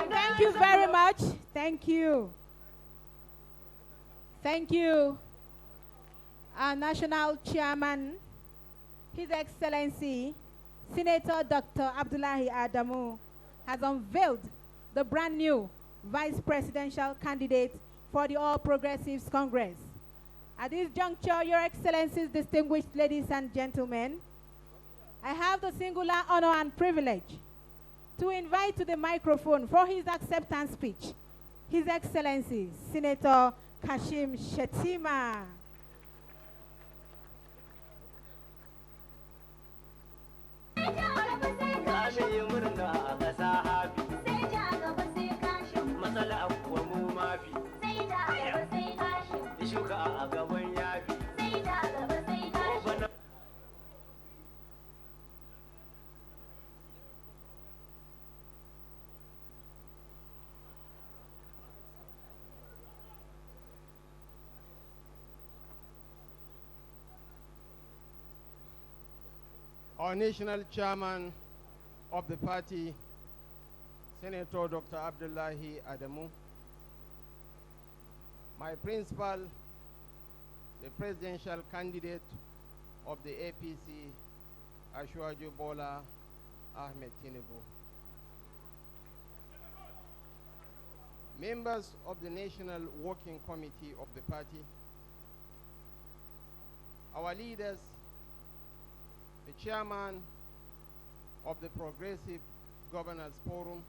Thank you very much. Thank you. Thank you. Our National Chairman, His Excellency, Senator Dr. Abdullahi Adamu, has unveiled the brand new Vice Presidential candidate for the All Progressives Congress. At this juncture, Your Excellencies, distinguished ladies and gentlemen, I have the singular honor and privilege to invite to the microphone for his acceptance speech His Excellency, Senator Kashim Shettima. Our national chairman of the party, Senator Dr. Abdullahi Adamu, my principal, the presidential candidate of the APC, Ashwaju Bola Ahmed Tinubu, members of the National Working Committee of the party, our leaders, the chairman of the Progressive Governors Forum,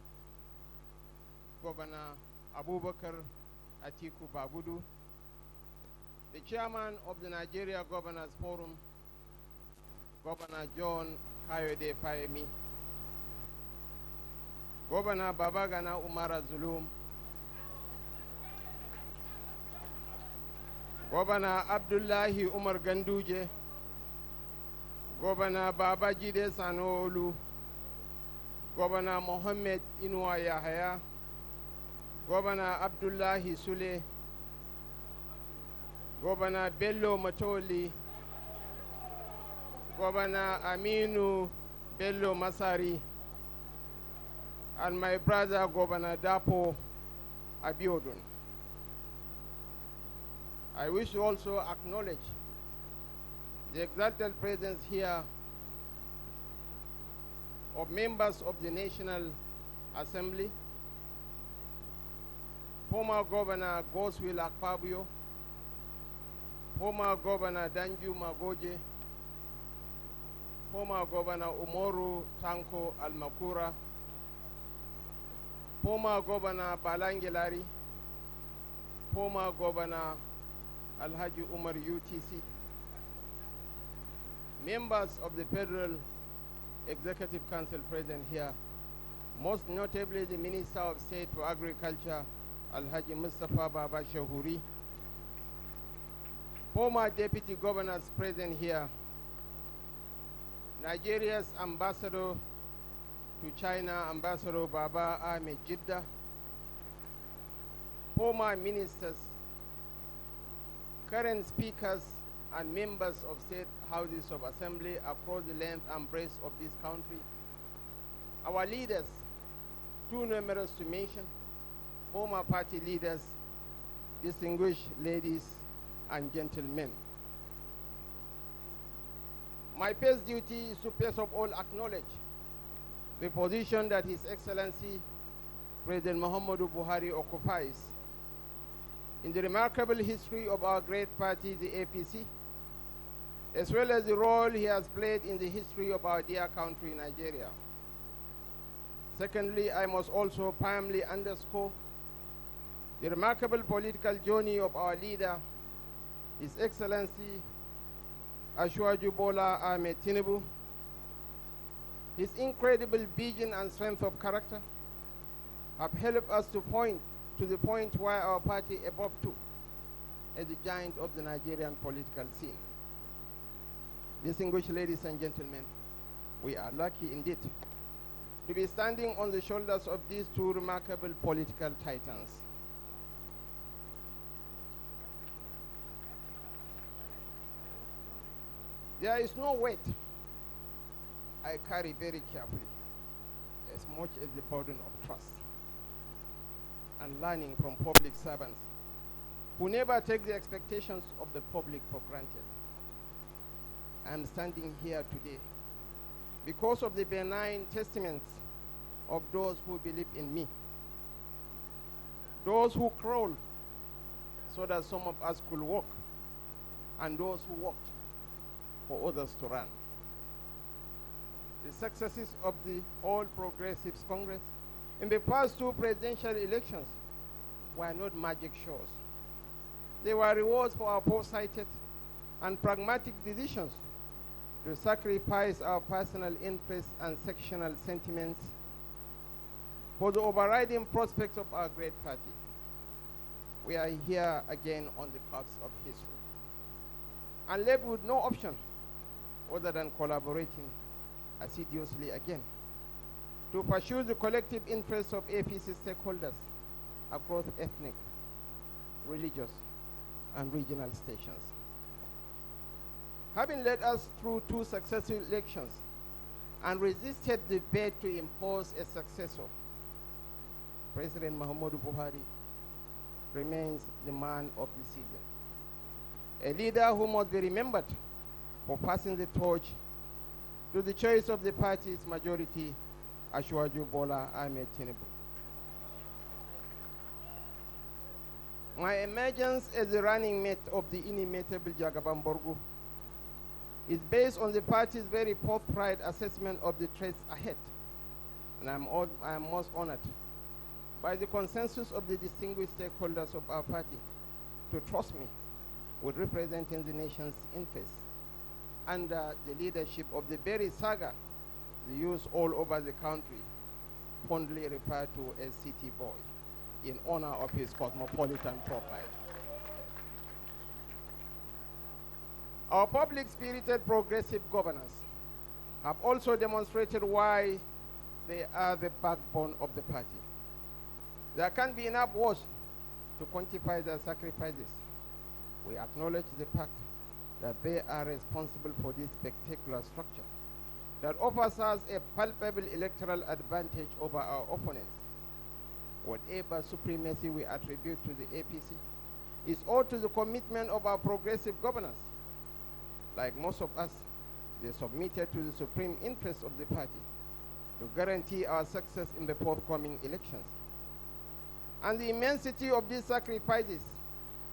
Governor Abubakar Atiku Bagudu, the chairman of the Nigeria Governors Forum, Governor John Kayode Fayemi, Governor Babagana Umara Zulum, Governor Abdullahi Umar Ganduje, Governor Babajide Sanwo-Olu, Governor Mohammed Inuwa Yahaya, Governor Abdullahi Sule, Governor Bello Matoli, Governor Aminu Bello Masari, and my brother Governor Dapo Abiodun. I wish to also acknowledge the exalted presence here of members of the National Assembly, former Governor Goswill Akpabio, former Governor Danju Magoje, former Governor Umoru Tanko Almakura, former Governor Balangilari, former Governor Alhaji Umar UTC, members of the Federal Executive Council present here, most notably the Minister of State for Agriculture, Alhaji Mustafa Baba Shahuri, former Deputy Governors present here, Nigeria's Ambassador to China, Ambassador Baba Ahmed Jidda, former ministers, current speakers, and members of state houses of assembly across the length and breadth of this country, our leaders, too numerous to mention, former party leaders, distinguished ladies and gentlemen. My first duty is to first of all acknowledge the position that His Excellency President Muhammadu Buhari occupies in the remarkable history of our great party, the APC, as well as the role he has played in the history of our dear country, Nigeria. Secondly, I must also firmly underscore the remarkable political journey of our leader, His Excellency Ashwaju Bola Ahmed Tinubu. His incredible vision and strength of character have helped us to the point where our party evolved to as the giant of the Nigerian political scene. Distinguished ladies and gentlemen, we are lucky indeed to be standing on the shoulders of these two remarkable political titans. There is no weight I carry very carefully as much as the burden of trust and learning from public servants who never take the expectations of the public for granted. I am standing here today because of the benign testaments of those who believe in me, those who crawl so that some of us could walk, and those who walked for others to run. The successes of the All Progressives Congress in the past two presidential elections were not magic shows. They were rewards for our foresighted and pragmatic decisions to sacrifice our personal interests and sectional sentiments for the overriding prospects of our great party. We are here again on the cusp of history, and left with no option other than collaborating assiduously again to pursue the collective interests of APC stakeholders across ethnic, religious, and regional stations. Having led us through two successive elections and resisted the bid to impose a successor, President Muhammadu Buhari remains the man of the season. A leader who must be remembered for passing the torch to the choice of the party's majority, Ashwaju Bola Ahmed Tinubu. My emergence as the running mate of the inimitable Jagaban Borgu is based on the party's very forthright assessment of the threats ahead. And I am most honored by the consensus of the distinguished stakeholders of our party to trust me with representing the nation's interests under the leadership of the very saga the youth all over the country fondly refer to as City Boy in honor of his cosmopolitan profile. Our public-spirited progressive governors have also demonstrated why they are the backbone of the party. There can't be enough words to quantify their sacrifices. We acknowledge the fact that they are responsible for this spectacular structure that offers us a palpable electoral advantage over our opponents. Whatever supremacy we attribute to the APC is owed to the commitment of our progressive governors. Like most of us, they submitted to the supreme interests of the party to guarantee our success in the forthcoming elections. And the immensity of these sacrifices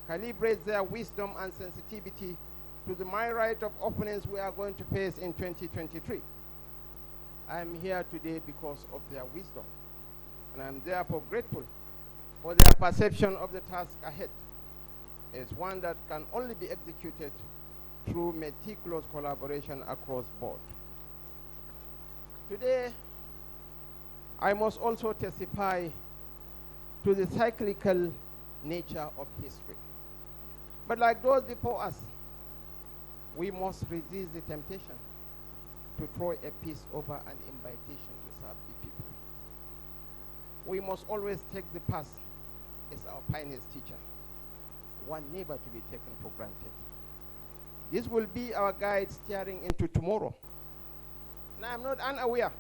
calibrates their wisdom and sensitivity to the myriad of opponents we are going to face in 2023. I am here today because of their wisdom, and I am therefore grateful for their perception of the task ahead as one that can only be executed through meticulous collaboration across board. Today, I must also testify to the cyclical nature of history. But like those before us, we must resist the temptation to throw a piece over an invitation to serve the people. We must always take the past as our finest teacher, one never to be taken for granted. This will be our guide steering into tomorrow. Now, I'm not unaware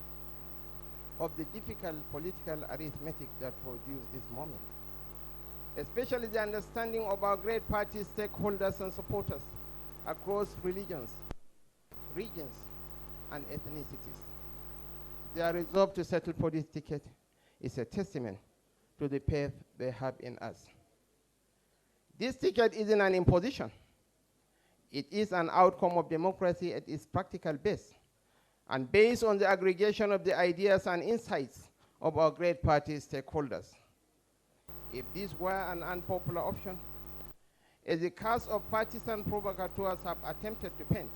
of the difficult political arithmetic that produced this moment, especially the understanding of our great party stakeholders and supporters across religions, regions, and ethnicities. Their resolve to settle for this ticket is a testament to the faith they have in us. This ticket isn't an imposition. It is an outcome of democracy at its practical base, and based on the aggregation of the ideas and insights of our great party stakeholders. If this were an unpopular option, as the cast of partisan provocateurs have attempted to paint,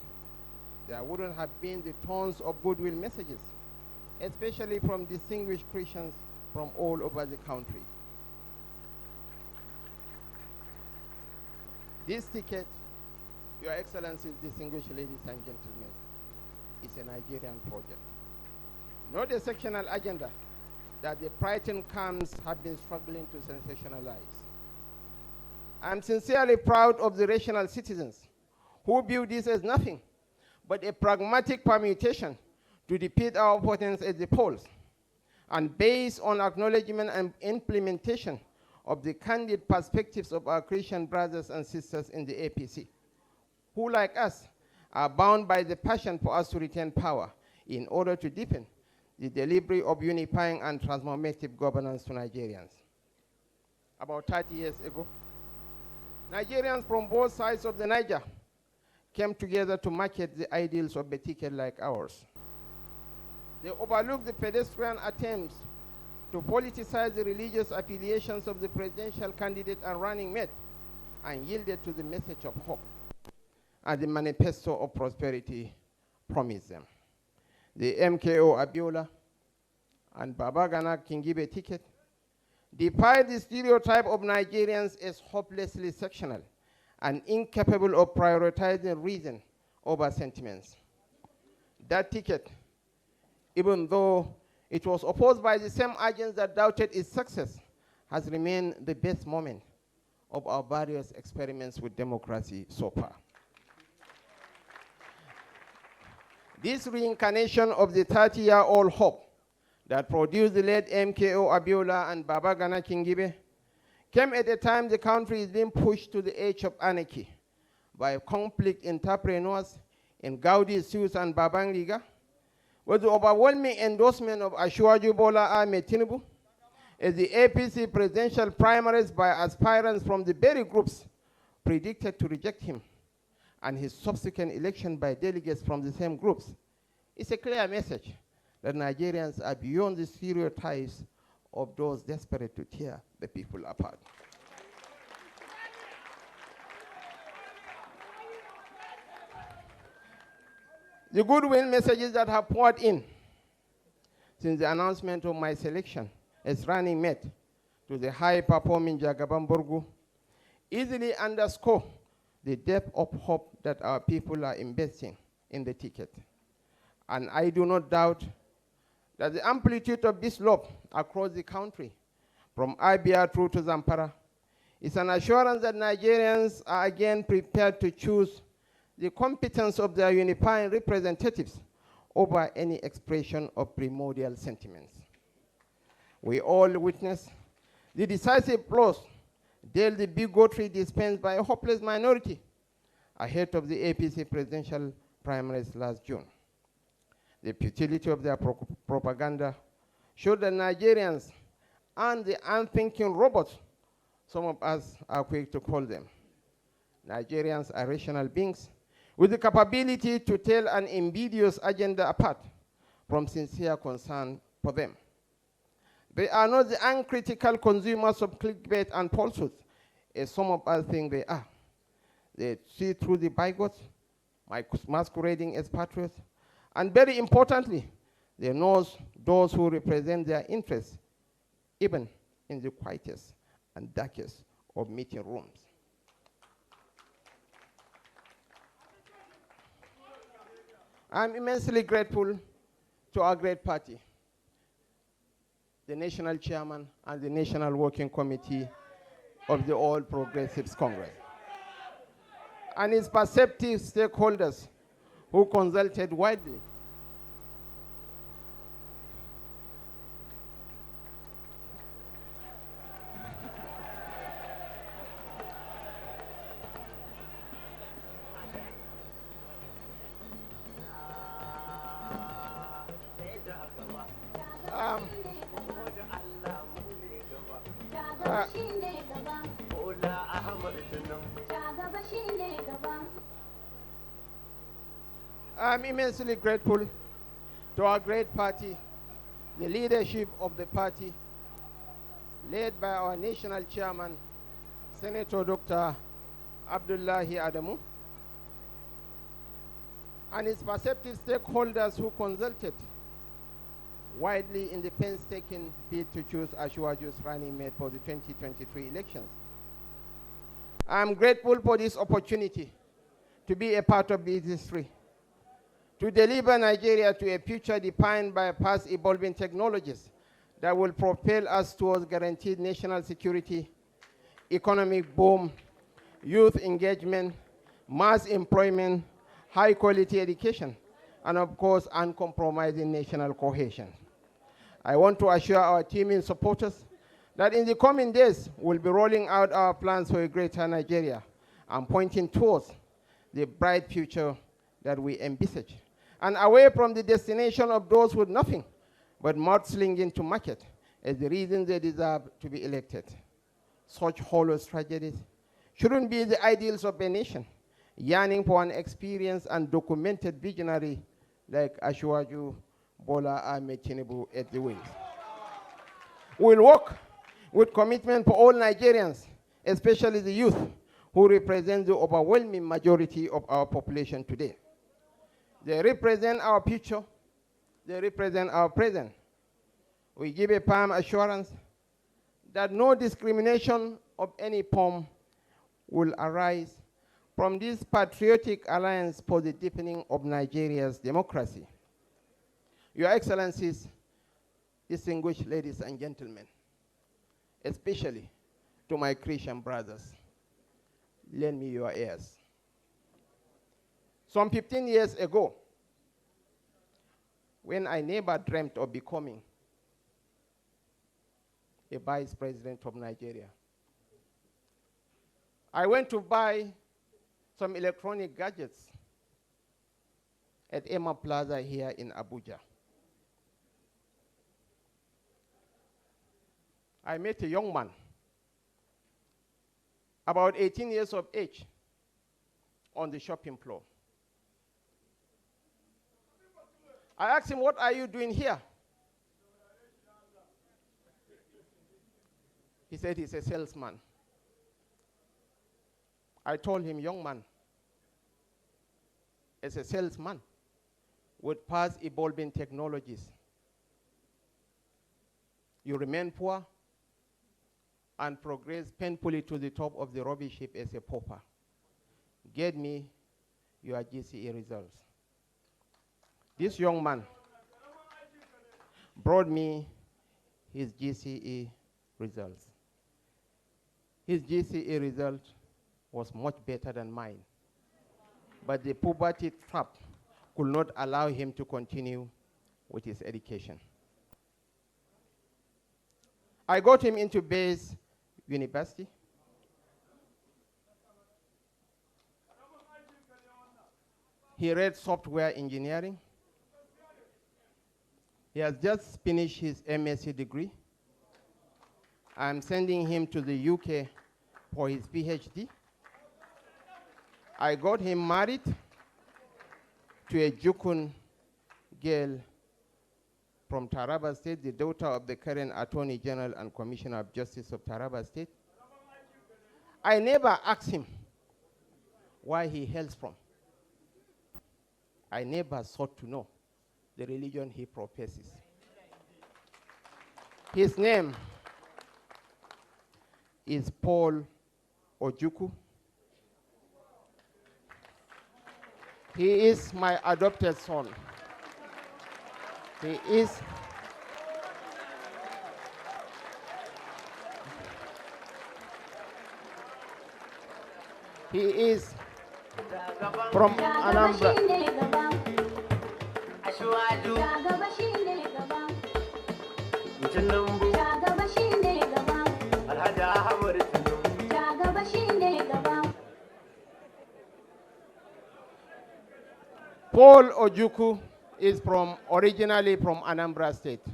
there wouldn't have been the tons of goodwill messages, especially from distinguished Christians from all over the country. This ticket, Your Excellencies, distinguished ladies and gentlemen, is a Nigerian project, not a sectional agenda that the frightened camps have been struggling to sensationalize. I'm sincerely proud of the rational citizens who view this as nothing but a pragmatic permutation to defeat our opponents at the polls, and based on acknowledgement and implementation of the candid perspectives of our Christian brothers and sisters in the APC, who, like us, are bound by the passion for us to retain power in order to deepen the delivery of unifying and transformative governance to Nigerians. About 30 years ago, Nigerians from both sides of the Niger came together to market the ideals of a ticket like ours. They overlooked the pedestrian attempts to politicize the religious affiliations of the presidential candidate and running mate, and yielded to the message of hope and the manifesto of prosperity promised them. The MKO Abiola and Babagana Kingibe ticket defied the stereotype of Nigerians as hopelessly sectional and incapable of prioritizing reason over sentiments. That ticket, even though it was opposed by the same agents that doubted its success, has remained the best moment of our various experiments with democracy so far. This reincarnation of the 30-year-old hope that produced the late MKO Abiola and Babagana Kingibe came at a time the country is being pushed to the edge of anarchy by conflict entrepreneurs in Gaudi Suits and Babangiga, with the overwhelming endorsement of Ashwaju Bola Ahmed Tinubu as the APC presidential primaries by aspirants from the very groups predicted to reject him, and his subsequent election by delegates from the same groups is a clear message that Nigerians are beyond the stereotypes of those desperate to tear the people apart. The goodwill messages that have poured in since the announcement of my selection as running mate to the high-performing Jagaban Borgu easily underscore the depth of hope that our people are investing in the ticket. And I do not doubt that the amplitude of this love across the country, from Abia through to Zamfara, is an assurance that Nigerians are again prepared to choose the competence of their unifying representatives over any expression of primordial sentiments. We all witness the decisive blows dealt the bigotry dispensed by a hopeless minority ahead of the APC presidential primaries last June. The futility of their propaganda showed that Nigerians and the unthinking robots, some of us are quick to call them. Nigerians are rational beings with the capability to tell an invidious agenda apart from sincere concern for them. They are not the uncritical consumers of clickbait and falsehoods, as some of us think they are. They see through the bigots, masquerading as patriots, and very importantly, they know those who represent their interests, even in the quietest and darkest of meeting rooms. I'm immensely grateful to our great party, the National Chairman and the National Working Committee of the All Progressives Congress, and its perceptive stakeholders who consulted widely. I'm immensely grateful to our great party, the leadership of the party, led by our national chairman, Senator Dr. Abdullahi Adamu, and its perceptive stakeholders who consulted widely in the painstaking bid to choose Ashwaju's running mate for the 2023 elections. I'm grateful for this opportunity to be a part of this history, to deliver Nigeria to a future defined by fast evolving technologies that will propel us towards guaranteed national security, economic boom, youth engagement, mass employment, high quality education, and of course, uncompromising national cohesion. I want to assure our teaming supporters that in the coming days, we'll be rolling out our plans for a greater Nigeria and pointing towards the bright future that we envisage, and away from the destination of those with nothing but mudslinging to market as the reason they deserve to be elected. Such hollow tragedies shouldn't be the ideals of a nation yearning for an experienced and documented visionary like Ashwaju Bola Ahmed Tinubu at the wings. We'll work with commitment for all Nigerians, especially the youth, who represent the overwhelming majority of our population today. They represent our future, they represent our present. We give a firm assurance that no discrimination of any form will arise from this patriotic alliance for the deepening of Nigeria's democracy. Your Excellencies, distinguished ladies and gentlemen, especially to my Christian brothers, lend me your ears. Some 15 years ago, when I never dreamt of becoming a vice president of Nigeria, I went to buy some electronic gadgets at Emma Plaza here in Abuja. I met a young man, about 18 years of age, on the shopping floor. I asked him, what are you doing here? He said he's a salesman. I told him, young man, as a salesman with fast evolving technologies, you remain poor and progress painfully to the top of the rubbish heap as a pauper. Get me your GCE results. This young man brought me his GCE results. His GCE result was much better than mine, but the poverty trap could not allow him to continue with his education. I got him into Bayes University. He read software engineering. He has just finished his MSc degree. I'm sending him to the UK for his PhD. I got him married to a Jukun girl from Taraba State, the daughter of the current Attorney General and Commissioner of Justice of Taraba State. I never asked him where he hails from. I never sought to know the religion he professes. His name is Paul Ojukwu. He is my adopted son. He is from Anambra. Paul Ojukwu is originally from Anambra State.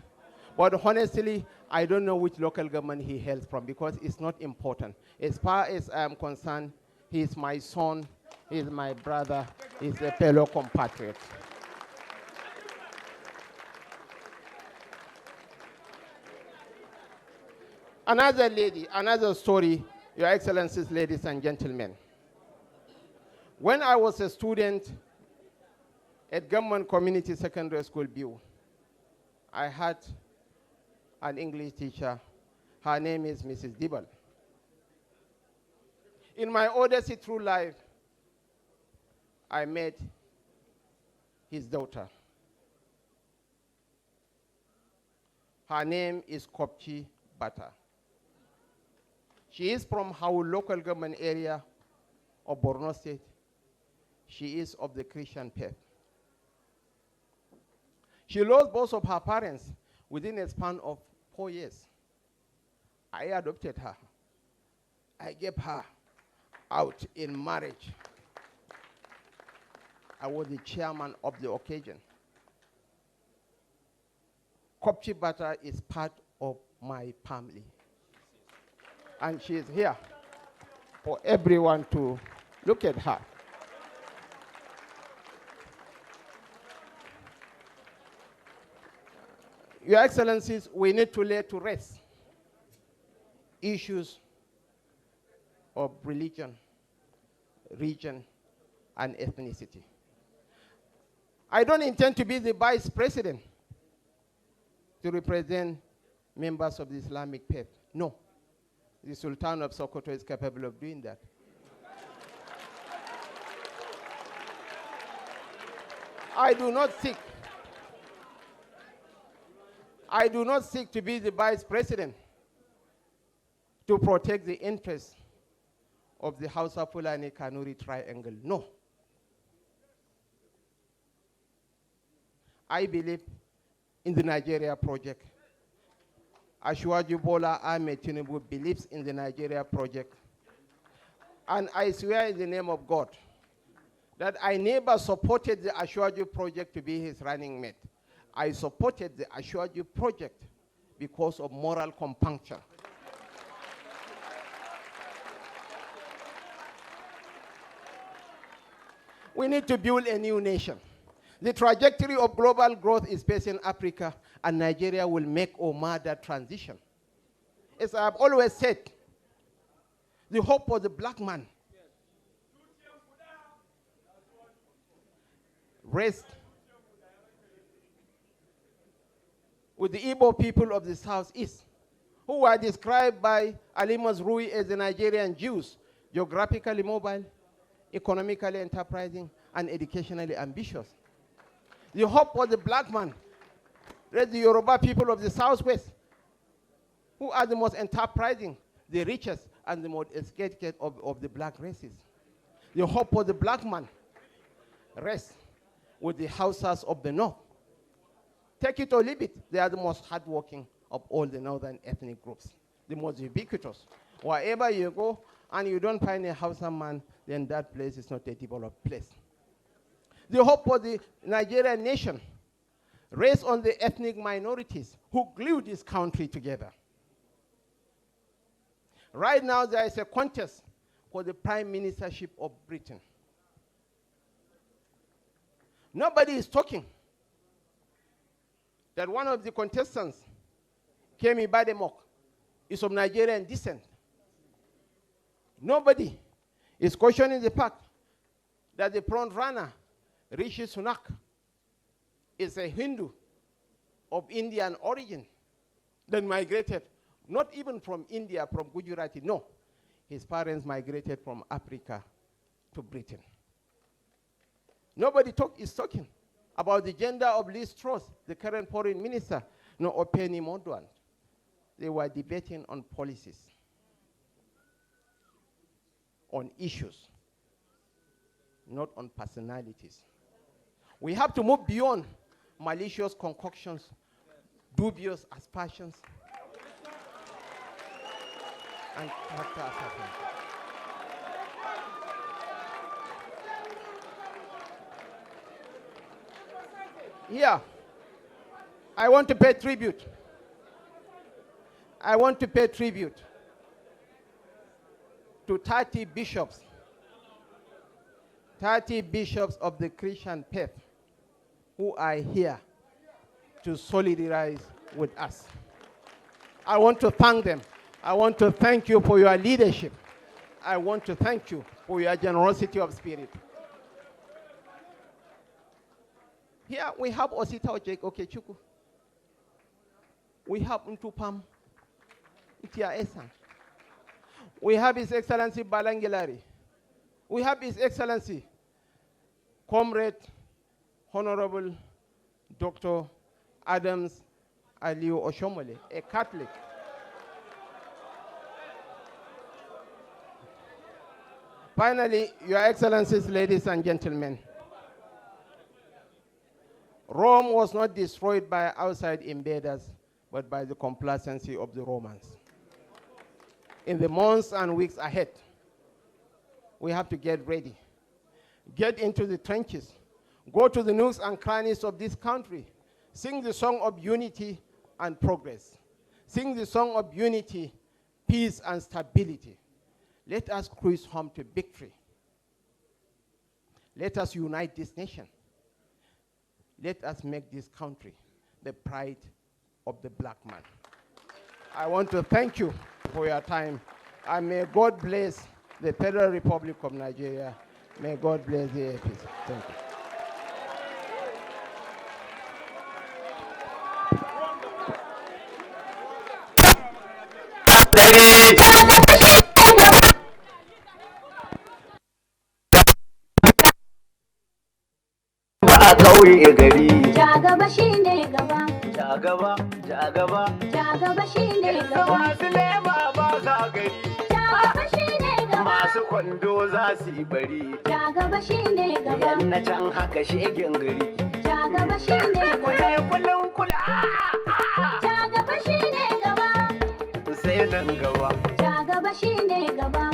But honestly, I don't know which local government he hails from because it's not important. As far as I'm concerned, he's my son, he's my brother, he's a fellow compatriot. Another lady, another story, Your Excellencies, ladies and gentlemen. When I was a student at Government Community Secondary School, Biu, I had an English teacher. Her name is Mrs. Dibble. In my odyssey through life, I met his daughter. Her name is Kopchi Bata. She is from Hau local government area of Borno State. She is of the Christian faith. She lost both of her parents within a span of 4 years. I adopted her. I gave her out in marriage. I was the chairman of the occasion. Kopchi Bata is part of my family. And she is here for everyone to look at her. Your Excellencies, we need to lay to rest issues of religion, region, and ethnicity. I don't intend to be the vice president to represent members of the Islamic faith. No. The Sultan of Sokoto is capable of doing that. I do not seek to be the vice president to protect the interests of the Hausa Fulani Kanuri triangle. No. I believe in the Nigeria project. Ashwaju Bola Ahmed Tinubu believes in the Nigeria project. And I swear in the name of God that I never supported the Ashwaju project to be his running mate. I supported the Ashwaju project because of moral compunction. We need to build a new nation. The trajectory of global growth is facing Africa, and Nigeria will make or mar that transition. As I've always said, the hope for the black man rests with the Igbo people of the Southeast, who are described by Ali Mazrui as the Nigerian Jews, geographically mobile, economically enterprising, and educationally ambitious. The hope for the black man rests the Yoruba people of the Southwest, who are the most enterprising, the richest, and the most educated of the black races. The hope for the black man rests with the Hausas of the North. Take it or leave it, they are the most hardworking of all the northern ethnic groups, the most ubiquitous. Wherever you go and you don't find a Hausa man, then that place is not a developed place. The hope for the Nigerian nation rests on the ethnic minorities who glue this country together. Right now, there is a contest for the prime ministership of Britain. Nobody is talking that one of the contestants, Kemi Bademok, is of Nigerian descent. Nobody is questioning the fact that the front runner, Rishi Sunak, is a Hindu of Indian origin that migrated, not even from India, from Gujarati, no. His parents migrated from Africa to Britain. Nobody is talking about the gender of Liz Truss, the current foreign minister, no, or Penny Mordaunt. They were debating on policies, on issues, not on personalities. We have to move beyond malicious concoctions, dubious aspersions, and character assassination. Here, I want to pay tribute. I want to pay tribute to 30 bishops of the Christian faith who are here to solidarize with us. I want to thank them. I want to thank you for your leadership. I want to thank you for your generosity of spirit. Here we have Osita Okechukwu. We have Ntupam Itia Esan. We have His Excellency Balangilari. We have His Excellency Comrade Honorable Dr. Adams Aliu Oshomole, a Catholic. Finally, Your Excellencies, ladies and gentlemen, Rome was not destroyed by outside invaders, but by the complacency of the Romans. In the months and weeks ahead, we have to get ready. Get into the trenches. Go to the nooks and crannies of this country. Sing the song of unity and progress. Sing the song of unity, peace, and stability. Let us cruise home to victory. Let us unite this nation. Let us make this country the pride of the black man. I want to thank you for your time, and may God bless the Federal Republic of Nigeria. May God bless the APC. Thank you. Kauye gari. Jagaba shine gaba. Jagaba, jagaba. Jagaba shine gaba. Masu lema ba sa gari. Jagaba shine gaba. Masu kwando za su yi bari. Jagaba shine gaba. Yan na can haka shegen gari. Jagaba shine gaba. Kullum kula. Jagaba shine gaba. Sai nan gaba. Jagaba shine gaba.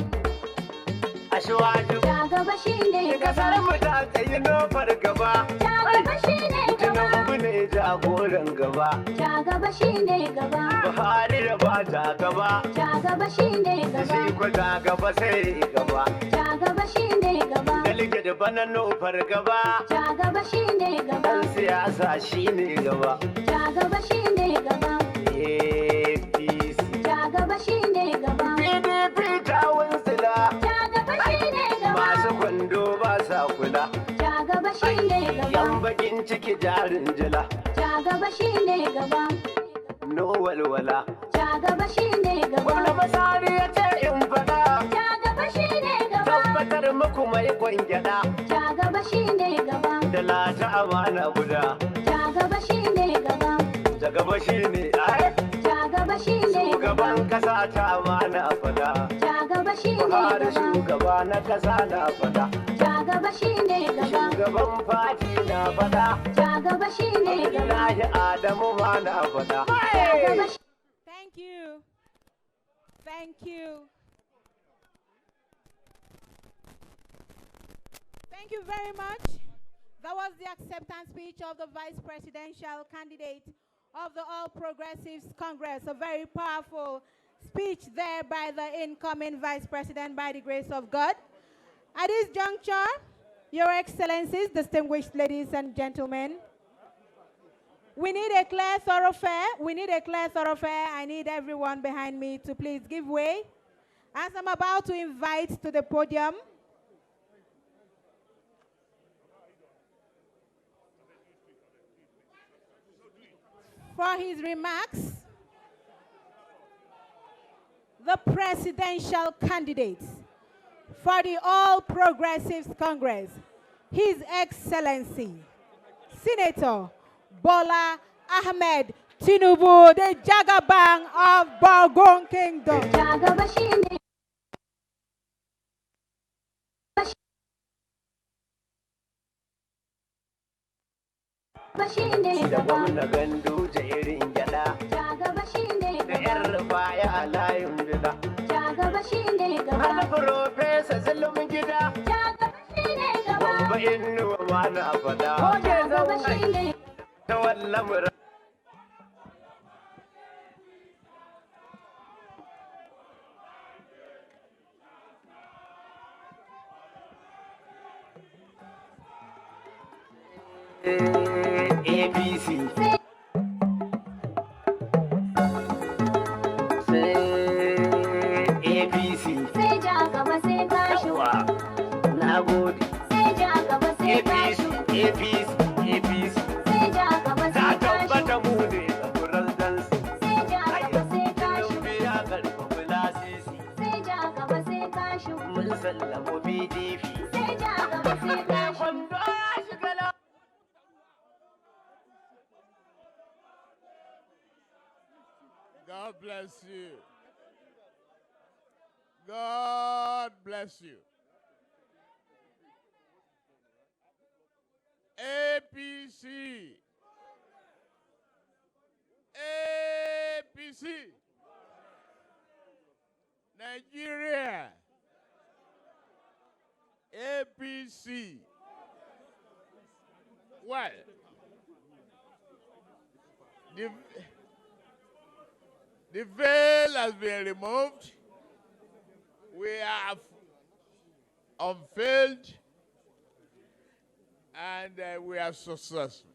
Ashwaju. Jagaba shine gaba. Kasar mu ta tsayi nofar gaba. Jagaba shine gaba. Tinubu ne jagoran gaba. Jagaba shine gaba. Buhari da ba jagaba. Jagaba shine gaba. Shi ko jagaba sai gaba. Jagaba shine gaba. cike da bana nufar gaba. Ja gaba shine gaba. Dan siyasa shine gaba. Ja gaba shine gaba. APC. Ja gaba shine gaba. PDP ta wunsila. Ja gaba shine gaba. Masu kwando ba sa kula. Ja gaba shine gaba. Yan bakin ciki jarin jila. Ja gaba shine gaba. No walwala. Ja gaba shine gaba. Gwamna Masari ya ce in faɗa. Ja gaba shine gaba. Tabbatar muku mai kwangyada. Ja gaba shine gaba. Da lata amana guda. Ja gaba shine gaba. Da gaba shine ai. Ja gaba shine gaba. Shugaban kasa ta amana fada. Ja gaba shine Buhari gaba. shugaba na kasa na fada. Ja gaba shine gaba. Shugaban fati na fada. Ja gaba shine gaba. Abdullahi Adamu ma na fada. Thank you. Thank you. Thank you very much. That was the acceptance speech of the vice presidential candidate of the All Progressives Congress. A very powerful speech there by the incoming vice president, by the grace of God. At this juncture, Your Excellencies, distinguished ladies and gentlemen, we need a clear thoroughfare. We need a clear thoroughfare. I need everyone behind me to please give way as I'm about to invite to the podium for his remarks the presidential candidate for the All Progressives Congress, His Excellency, Senator Bola Ahmed Tinubu, the Jagabang of Bargon Kingdom. Jagaba shine. Da gwamna gandu da irin gyada. Da yar rufaya a layin bida. Har profesa zulum gida. Gwamba inuwa ma na fada. Ta wallan mura. APC. APC. Sai ja gaba sai kashi. Na gode. Sai ja gaba sai kashi. APC. APC. Sai ja gaba Za sai kashi. tabbata mu ne a presidence. Sai ja gaba sai kashi. Tinubu ya karfafa lasisi. Sai ja gaba sai kashi. Mun sallama PDP. Sai ja gaba sai kashi. Kwando ya shiga la. God bless you. God bless you. APC. APC. Nigeria. APC. Well, the veil has been removed. We have unveiled and we are successful.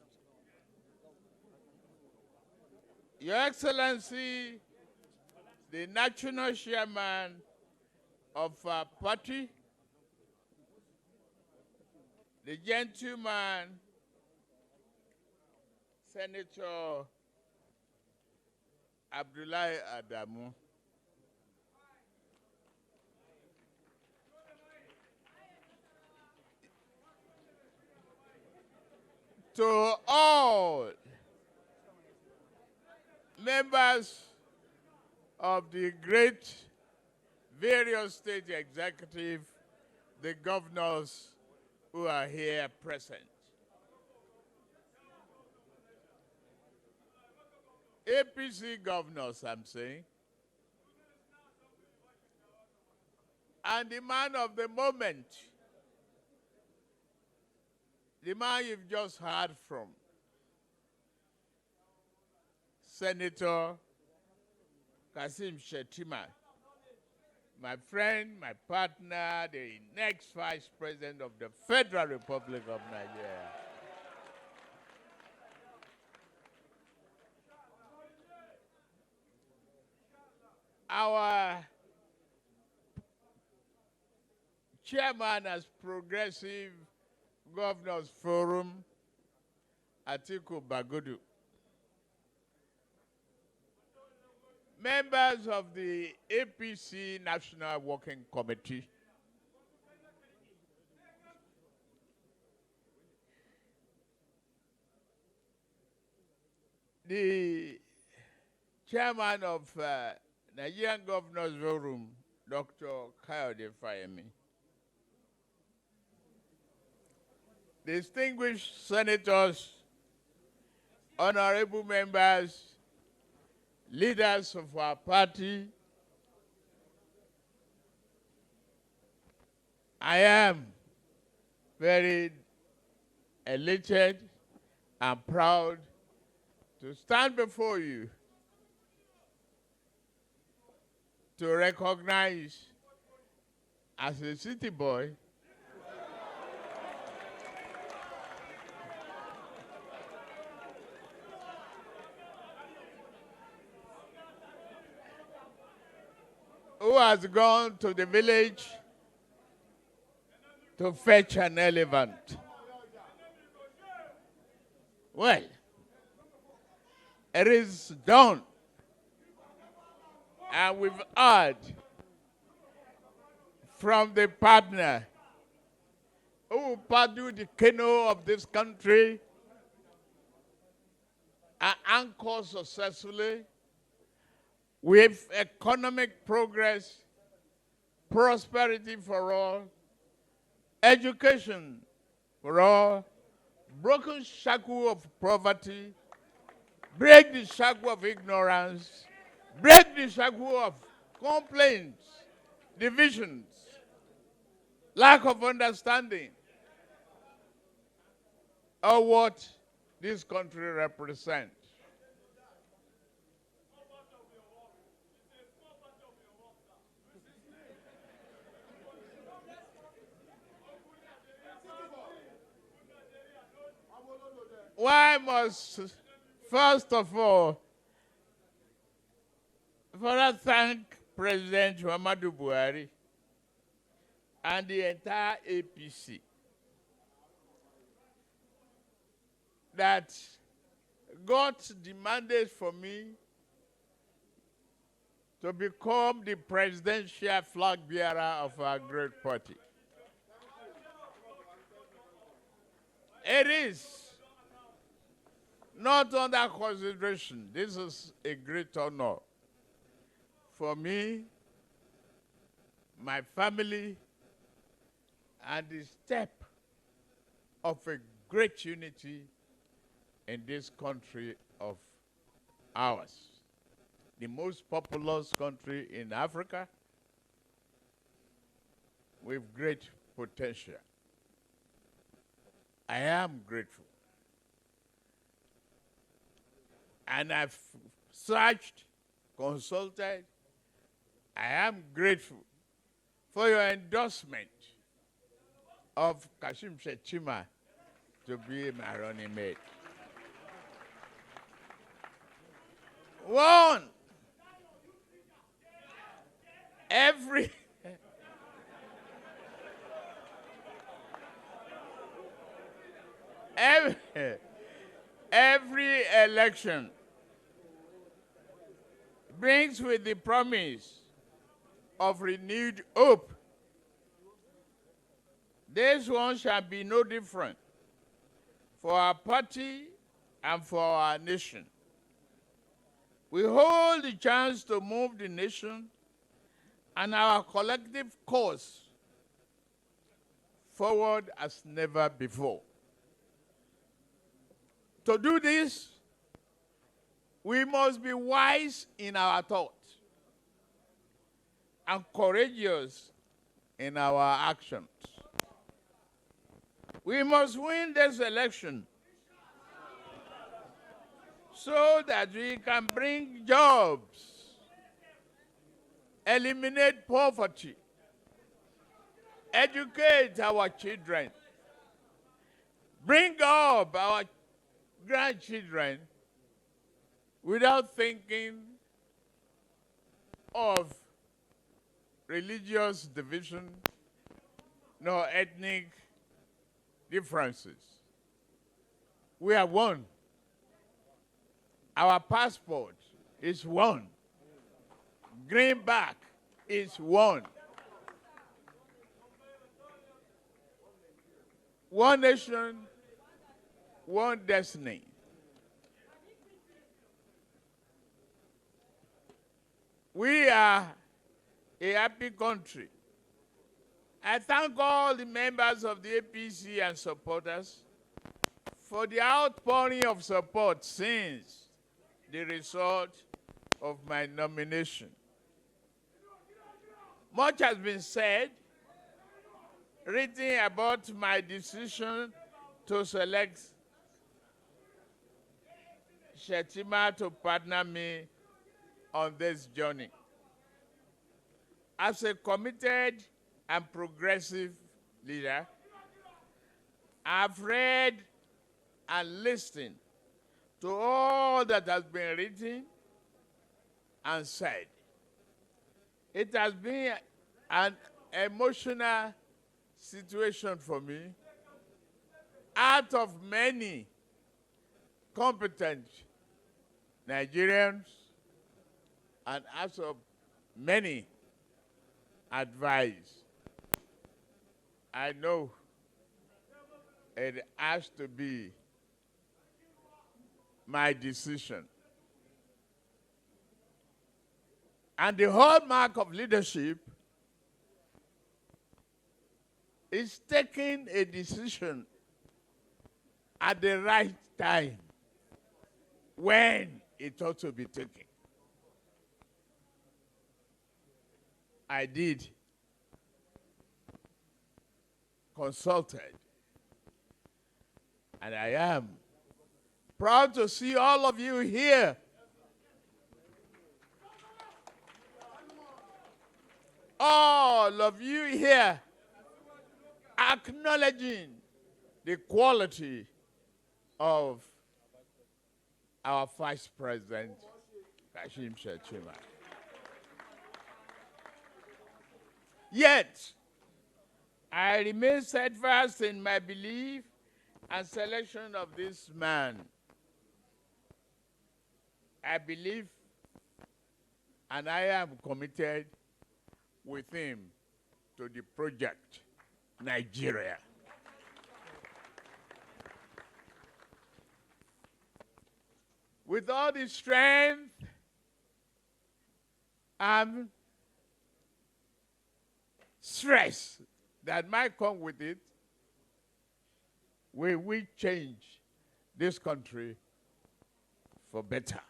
Your Excellency, the national chairman of our party, the gentleman, Senator Abdullahi Adamu, to all members of the great various state executive, the governors who are here present. APC governors, I'm saying, and the man of the moment, the man you've just heard from, Senator Kashim Shettima, my friend, my partner, the next Vice President of the Federal Republic of Nigeria. Our chairman as Progressive Governors Forum, Atiku Bagudu. Members of the APC National Working Committee, the chairman of Nigerian Governors Forum, Dr. Kayode Fayemi, distinguished senators, honorable members, leaders of our party, I am very elated and proud to stand before you to recognize as a city boy who has gone to the village to fetch an elephant. Well, it is done. And we've heard from the partner who paddled the canoe of this country and anchor successfully with economic progress, prosperity for all, education for all, broken shackle of poverty, break the shackle of ignorance, break the shackle of complaints, divisions, lack of understanding of what this country represents. Why must, first of all, I thank President Muhammadu Buhari and the entire APC that got the mandate for me to become the presidential flag bearer of our great party. It is not under consideration. This is a great honor for me, my family, and the step of a great unity in this country of ours, the most populous country in Africa with great potential. I am grateful. And I've searched, consulted. I am grateful for your endorsement of Kashim Shettima to be my running mate. One, every election brings with the promise of renewed hope. This one shall be no different for our party and for our nation. We hold the chance to move the nation and our collective cause forward as never before. To do this, we must be wise in our thoughts and courageous in our actions. We must win this election so that we can bring jobs eliminate poverty, educate our children, bring up our grandchildren without thinking of religious division nor ethnic differences. We are one. Our passport is one. Greenback is one. One nation, one destiny. We are a happy country. I thank all the members of the APC and supporters for the outpouring of support since the result of my nomination. Much has been said, written about my decision to select Shettima to partner me on this journey. As a committed and progressive leader, I've read and listened to all that has been written and said. It has been an emotional situation for me, out of many competent Nigerians and out of many advice. I know it has to be my decision. And the hallmark of leadership is taking a decision at the right time when it ought to be taken. I did, consulted, and I am proud to see all of you here. All of you here acknowledging the quality of our Vice President, Kashim Shettima. Yet, I remain steadfast in my belief and selection of this man. I believe and I am committed with him to the project Nigeria. With all the strength and stress that might come with it, we will change this country for better.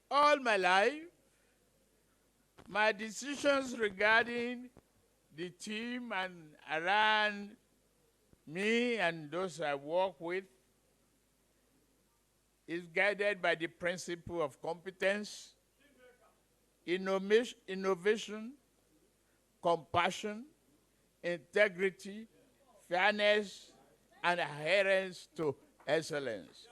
All my life, my decisions regarding the team and around me and those I work with is guided by the principle of competence, innovation, compassion, integrity, fairness, and adherence to excellence.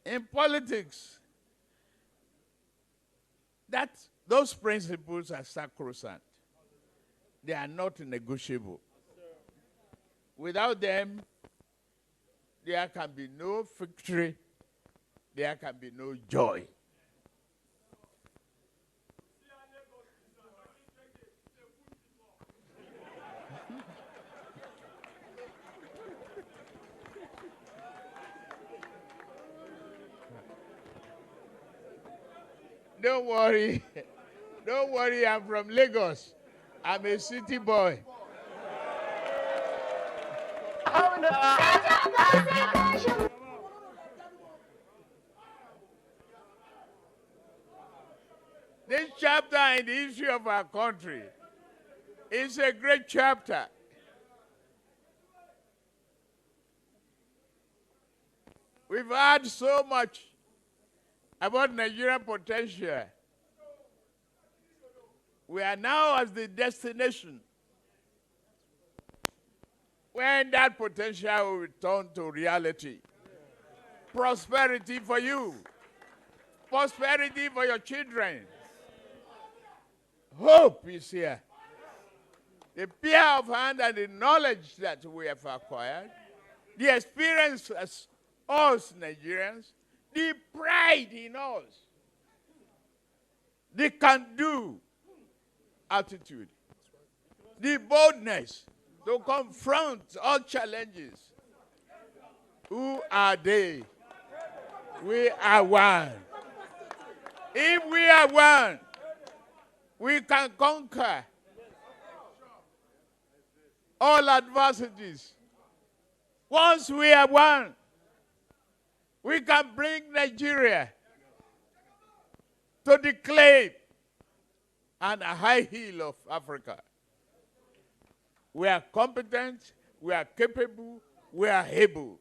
In politics, those principles are sacrosanct. They are not negotiable. Without them, there can be no victory, there can be no joy. Don't worry. Don't worry, I'm from Lagos. I'm a city boy. This chapter in the history of our country is a great chapter. We've heard so much about Nigerian potential. We are now as the destination when that potential will return to reality. Prosperity for you. Prosperity for your children. Hope is here. The peer of hand and the knowledge that we have acquired, the experience as us Nigerians, the pride in us, the can-do attitude, the boldness to confront all challenges. Who are they? We are one. If we are one, we can conquer all adversities. Once we are one, we can bring Nigeria to the clay and a high heel of Africa. We are competent, we are capable, we are able.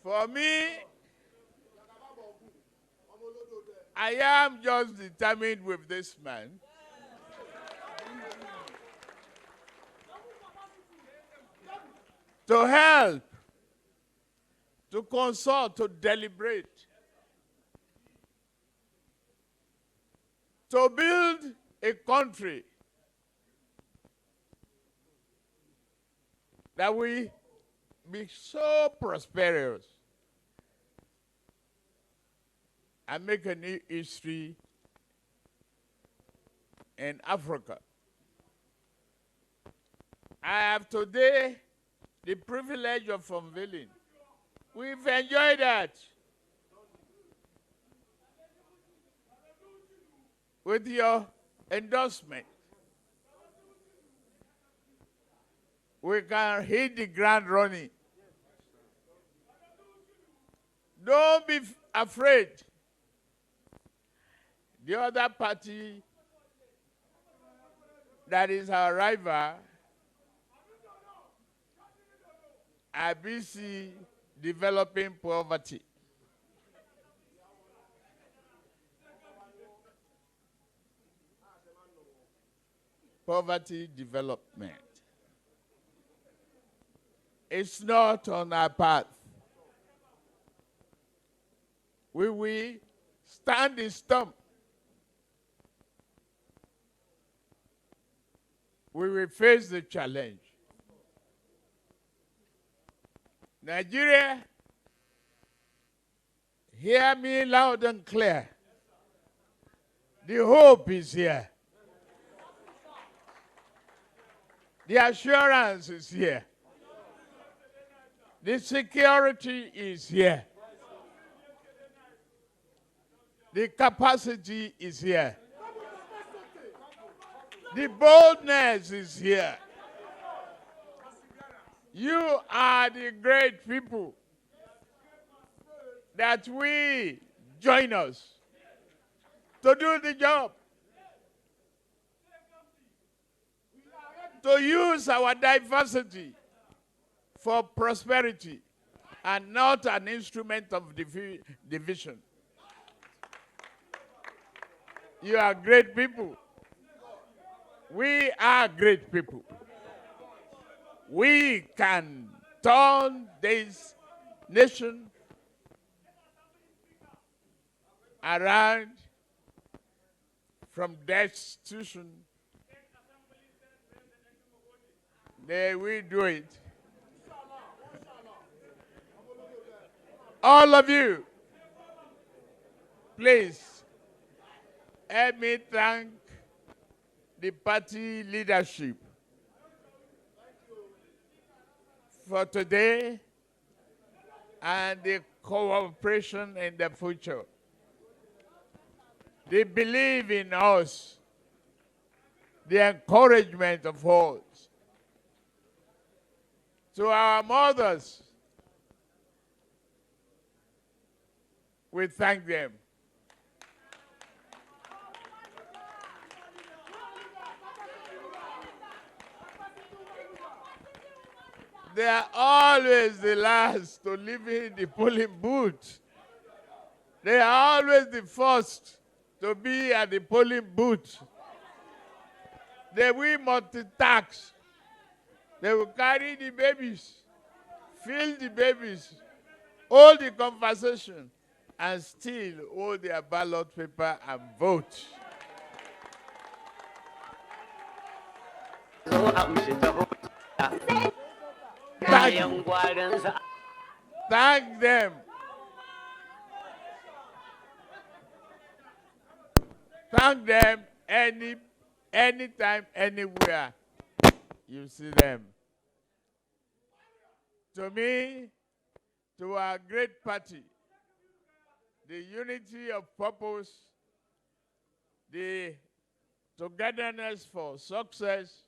For me, I am just determined with this man to help, to consult, to deliberate, to build a country that we be so prosperous and make a new history in Africa. I have today the privilege of unveiling. We've enjoyed that. With your endorsement, we can hit the ground running. Don't be afraid. The other party that is our rival, APC, developing poverty. Poverty development. It's not on our path. We will stand the storm. We will face the challenge. Nigeria, hear me loud and clear. The hope is here. The assurance is here. The security is here. The capacity is here. The boldness is here. You are the great people that we join us to do the job. To use our diversity for prosperity and not an instrument of division. You are great people. We are great people. We can turn this nation around from destitution. They will do it. All of you, please help me thank the party leadership for today and the cooperation in the future. They believe in us, the encouragement of us. To our mothers, we thank them. They are always the last to leave in the polling booth. They are always the first to be at the polling booth. They will multitask. They will carry the babies, fill the babies, hold the conversation, and still hold their ballot paper and vote. Thank them. Thank them anytime, anywhere you see them. To me, to our great party, the unity of purpose, the togetherness for success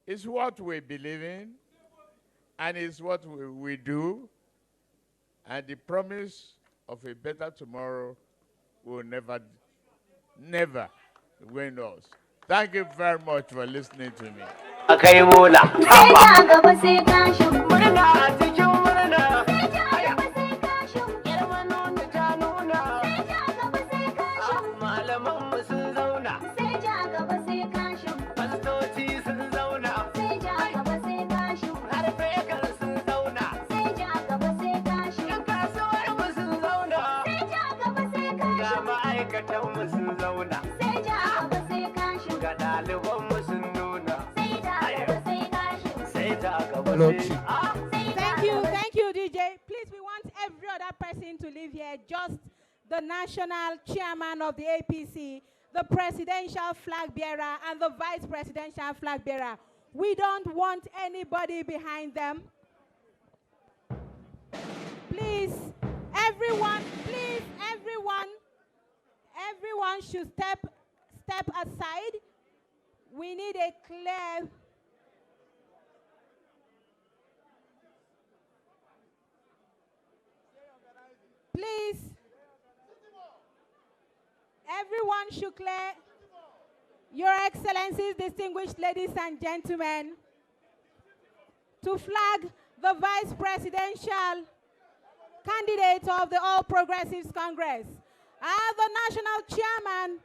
is what we believe in, and is what we do, and the promise of a better tomorrow will never win us. Thank you very much for listening to me. Thank you, DJ. Please, we want every other person to leave here, just the national chairman of the APC, the presidential flag bearer, and the vice presidential flag bearer. We don't want anybody behind them. Please, everyone should step aside. We need a clear... Please, everyone should clear. Your Excellencies, distinguished ladies and gentlemen, to flag the vice presidential candidate of the All Progressives Congress, the national chairman,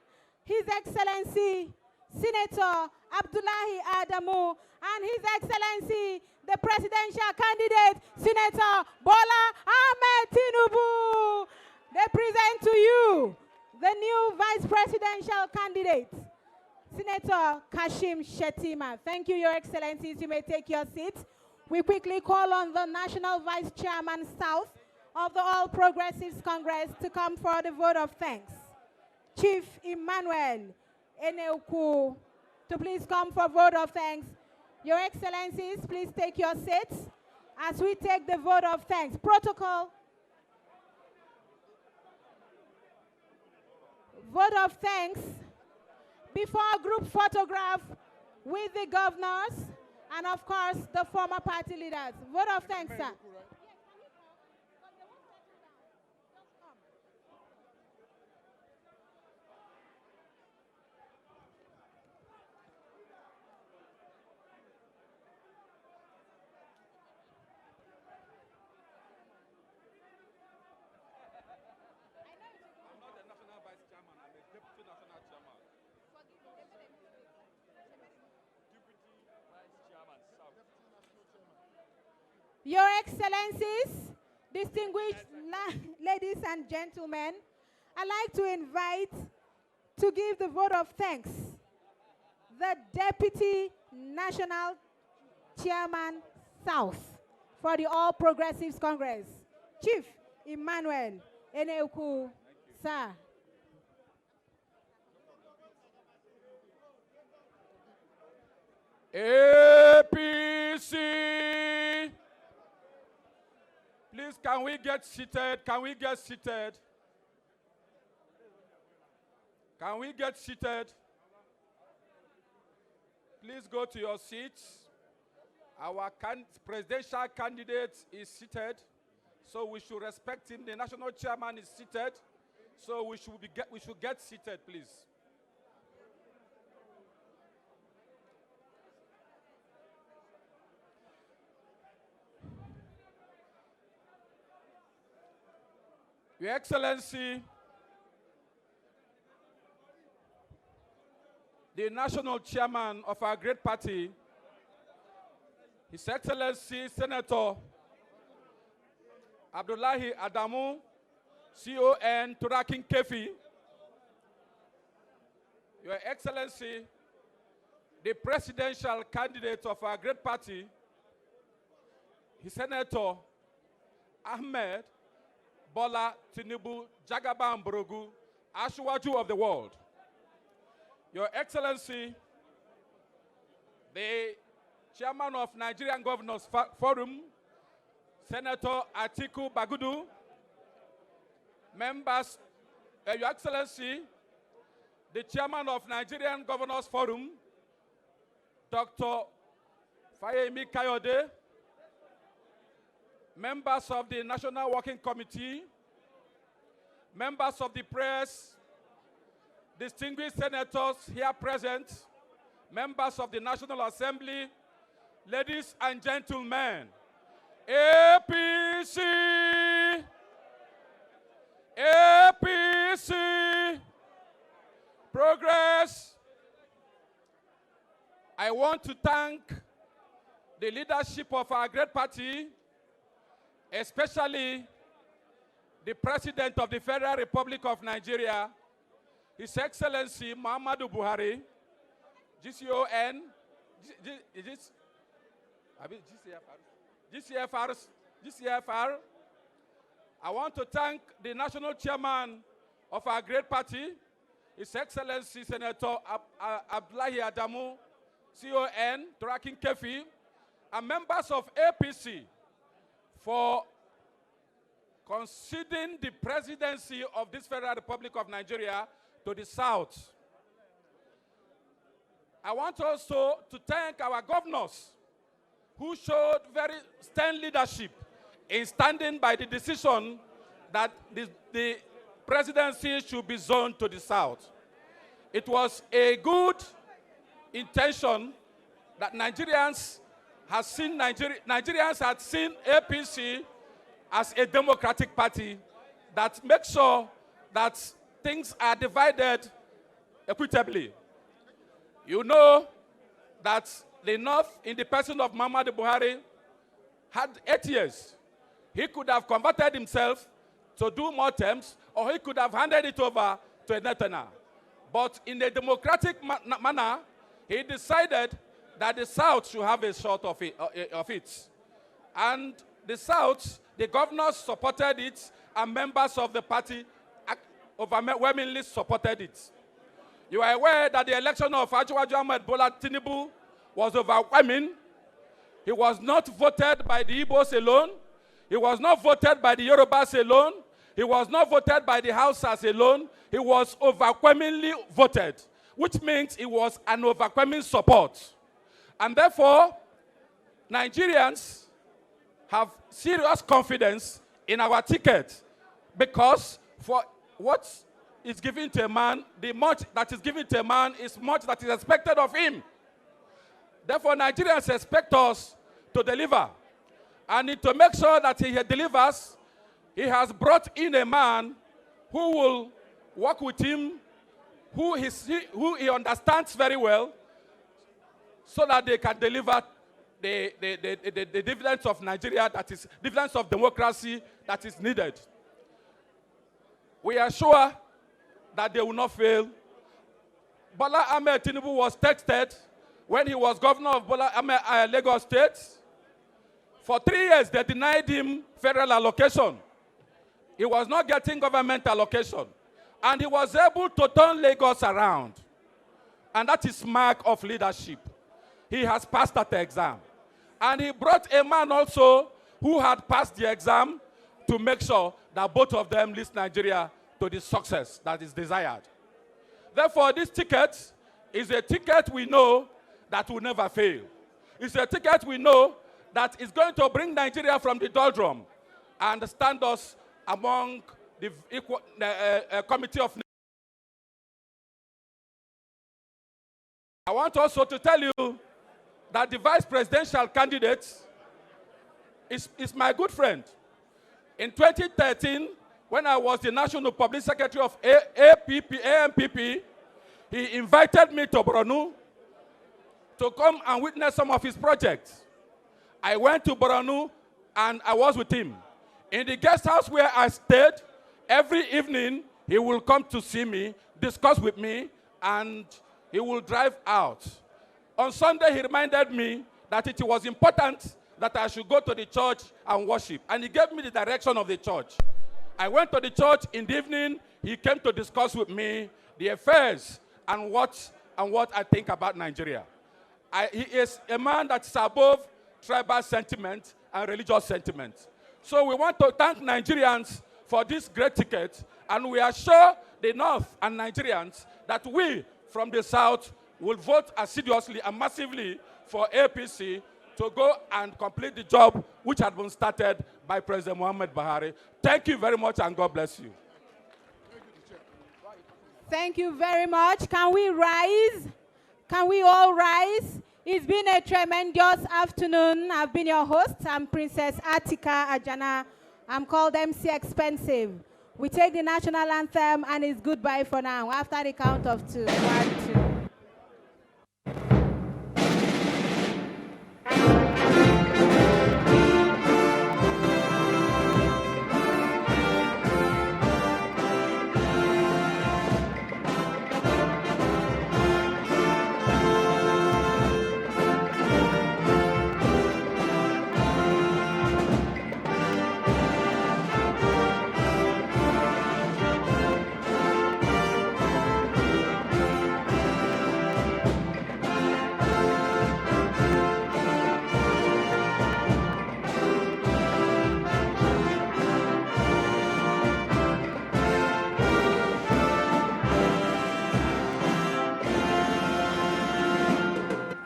His Excellency Senator Abdullahi Adamu, and His Excellency the presidential candidate, Senator Bola Ahmed Tinubu. They present to you the new vice presidential candidate, Senator Kashim Shettima. Thank you, Your Excellencies. You may take your seats. We quickly call on the National Vice Chairman South of the All Progressives Congress to come for the vote of thanks. Chief Emmanuel Eneuku to please come for vote of thanks. Your Excellencies, please take your seats as we take the vote of thanks. Protocol. Vote of thanks before a group photograph with the governors and, of course, the former party leaders. Vote of thanks, sir. Your Excellencies, distinguished ladies and gentlemen, I'd like to invite to give the vote of thanks the Deputy National Chairman South for the All Progressives Congress, Chief Emmanuel Eneuku, sir. APC. Please, can we get seated? Can we get seated? Can we get seated? Please go to your seats. Our presidential candidate is seated, so we should respect him. The national chairman is seated, so we should get seated, please. Your Excellency, the national chairman of our great party, His Excellency Senator Abdullahi Adamu, CON Turakin Kefi, Your Excellency, the presidential candidate of our great party, His Senator Ahmed Bola Tinubu Jagaban Borogu, Ashwaju of the world. Your Excellency, the chairman of Nigerian Governors Forum, Senator Atiku Bagudu, members, Your Excellency, the chairman of Nigerian Governors Forum, Dr. Fayemi Kayode, members of the National Working Committee, members of the press, distinguished senators here present, members of the National Assembly, ladies and gentlemen, APC, APC, progress. I want to thank the leadership of our great party, especially the President of the Federal Republic of Nigeria, His Excellency Muhammadu Buhari, GCON, GCFR. I want to thank the national chairman of our great party, His Excellency Senator Abdullahi Adamu, CON, Turakin Kefi, and members of APC for conceding the presidency of this Federal Republic of Nigeria to the South. I want also to thank our governors who showed very stern leadership in standing by the decision that the presidency should be zoned to the South. It was a good intention that Nigerians had seen APC as a democratic party that makes sure that things are divided equitably. You know that the North, in the person of Muhammadu Buhari, had 8 years. He could have converted himself to do more terms, or he could have handed it over to a Netanyahu. But in a democratic manner, he decided that the South should have a shot of it. And the South, the governors supported it, and members of the party overwhelmingly supported it. You are aware that the election of Ashwaju Ahmed Bola Tinubu was overwhelming. He was not voted by the Igbos alone. He was not voted by the Yorubas alone. He was not voted by the Hausas alone. He was overwhelmingly voted, which means it was an overwhelming support. And therefore, Nigerians have serious confidence in our ticket, because for what is given to a man, the much that is given to a man is much that is expected of him. Therefore, Nigerians expect us to deliver. And to make sure that he delivers, he has brought in a man who will work with him, who he understands very well, so that they can deliver the dividends of Nigeria, that is dividends of democracy that is needed. We are sure that they will not fail. Bola Ahmed Tinubu was texted when he was governor of Lagos State. For 3 years, they denied him federal allocation. He was not getting government allocation. And he was able to turn Lagos around. And that is mark of leadership. He has passed that exam. And he brought a man also who had passed the exam to make sure that both of them lead Nigeria to the success that is desired. Therefore, this ticket is a ticket we know that will never fail. It's a ticket we know that is going to bring Nigeria from the doldrum and stand us among the committee of. I want also to tell you that the vice presidential candidate is my good friend. In 2013, when I was the National Public Secretary of AMPP, he invited me to Borno to come and witness some of his projects. I went to Borno and I was with him. In the guest house where I stayed, every evening he will come to see me, discuss with me, and he will drive out. On Sunday, he reminded me that it was important that I should go to the church and worship. And he gave me the direction of the church. I went to the church in the evening. He came to discuss with me the affairs and what I think about Nigeria. He is a man that's above tribal sentiment and religious sentiment. So we want to thank Nigerians for this great ticket, and we assure the North and Nigerians that we from the South will vote assiduously and massively for APC to go and complete the job which had been started by President Muhammad Buhari. Thank you very much, and God bless you. Thank you very much. Can we rise? Can we all rise? It's been a tremendous afternoon. I've been your host. I'm Princess Atika Ajana. I'm called MC Expensive. We take the national anthem, and it's goodbye for now. After the count of 2. 1, 2.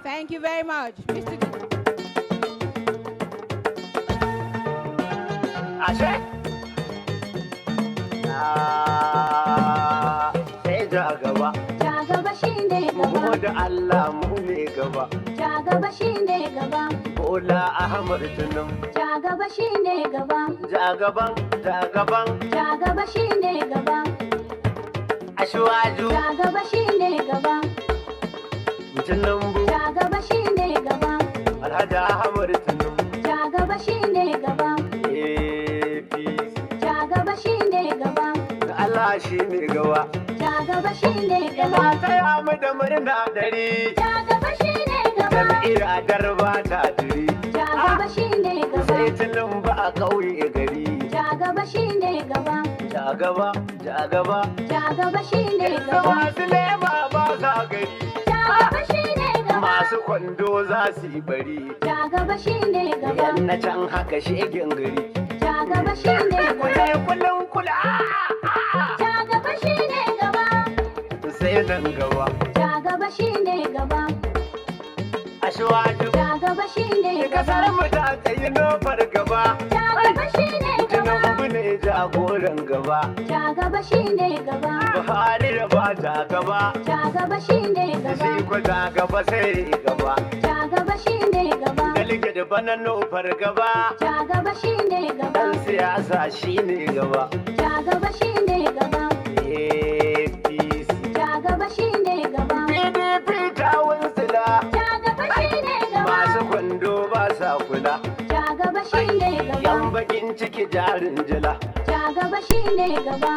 Thank you very much. Mr. Ashe? Sai ja gaba. Ja gaba shine gaba. Mu da Allah mu ne gaba. Ja gaba shine gaba. Bola Ahmad Tinubu. Ja gaba shine gaba. Ja gaban, ja gaban. Ja gaba shine gaba. Ashwaju. Ja gaba shine gaba. Tinubu. Ja gaba shine gaba. Alhaji Ahmad Tinubu. Ja gaba shine gaba. APC. Ja gaba shine gaba. Allah shi ne gaba. Ja gaba shine gaba. Ina taya mu da murna dare. Ja gaba shine gaba. Jam'iyyar Darba ta dare. Ja gaba shine gaba. Sai Tinubu a ƙauye gari. Ja gaba shine gaba. Ja gaba, ja gaba. Ja gaba shine gaba. Masu lema ba sa gari. Ja gaba shine gaba. Masu kwando za su yi bari. Ja gaba shine gaba. Yan na can haka shegin gari. Ja gaba shine gaba. Sai kullum kula. Ja gaba shine gaba. Sai nan gaba. Ja gaba shine gaba. Ashwaju. Ja gaba shine gaba. Kasar mu ta kai nofar gaba. Ja gaba shine gaba. Tinubu ne jagoran gaba. Ja gaba shine gaba. Buhari da ba ta gaba. Ja gaba shine gaba. Shi ko ta gaba sai gaba. Ja gaba shine gaba. Dalike da bana nofar gaba. Ja gaba shine gaba. Dan siyasa shine gaba. Ja gaba shine gaba. APC. Ja gaba shine gaba. PDP ta wunsila. Ja gaba shine gaba. Masu kwando ba sa kula. Ja gaba shine gaba. Yan bakin ciki jarin jila. Ja gaba shine gaba.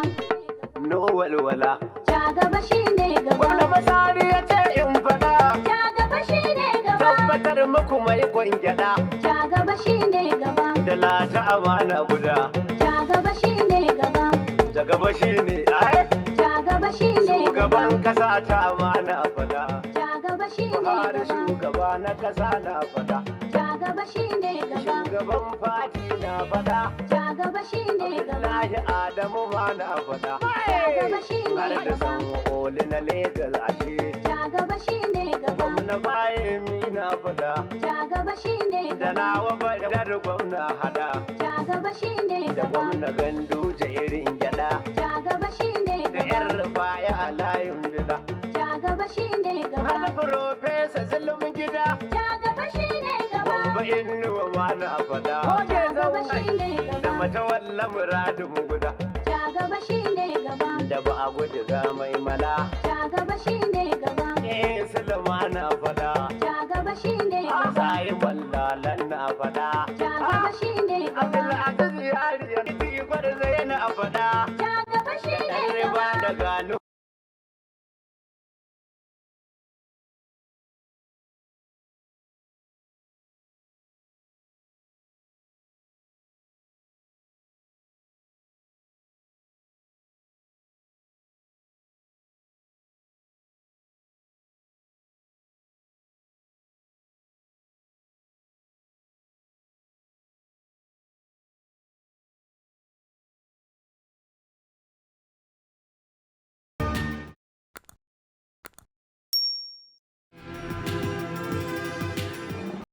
No walwala. Ja gaba shine gaba. Wanda masari ya ce in faɗa. Ja gaba shine gaba. Tabbatar muku mai kwangyada. Ja gaba shine gaba. Da lata amana guda. Ja gaba shine gaba. Da gaba shine ai. Ja gaba shine gaba. Shugaban kasa ta amana fada. Ja gaba shine Buhari gaba. shugaba na kasa na fada. Ja gaba shine gaba. Shugaban fati na fada. Ja gaba shine gaba. Abdullahi Adamu ma na fada. Ja gaba shine Har da gaba. san oli na Legas ashe. Ja gaba shine gaba. Gwamna bayan mi na fada. Ja gaba shine Da gaba. nawa badar gwamna hada. Ja gaba shine Da gaba. gwamna gandu irin gyada. Ja gaba shine Da gaba. yar rufaya a layin bida. Ja gaba shine gaba. Har Profesa Zulum gida. Ja gaba shine gaba. Bamba inuwa ma na fada. Ja gaba shine Da gaba. mata walla muradin guda. Ja shine gaba. Da ba a gudu ga mai mala. Ja gaba shine gaba. Sulma na fada. Ja gaba shine gaba. Sai wallalan na fada.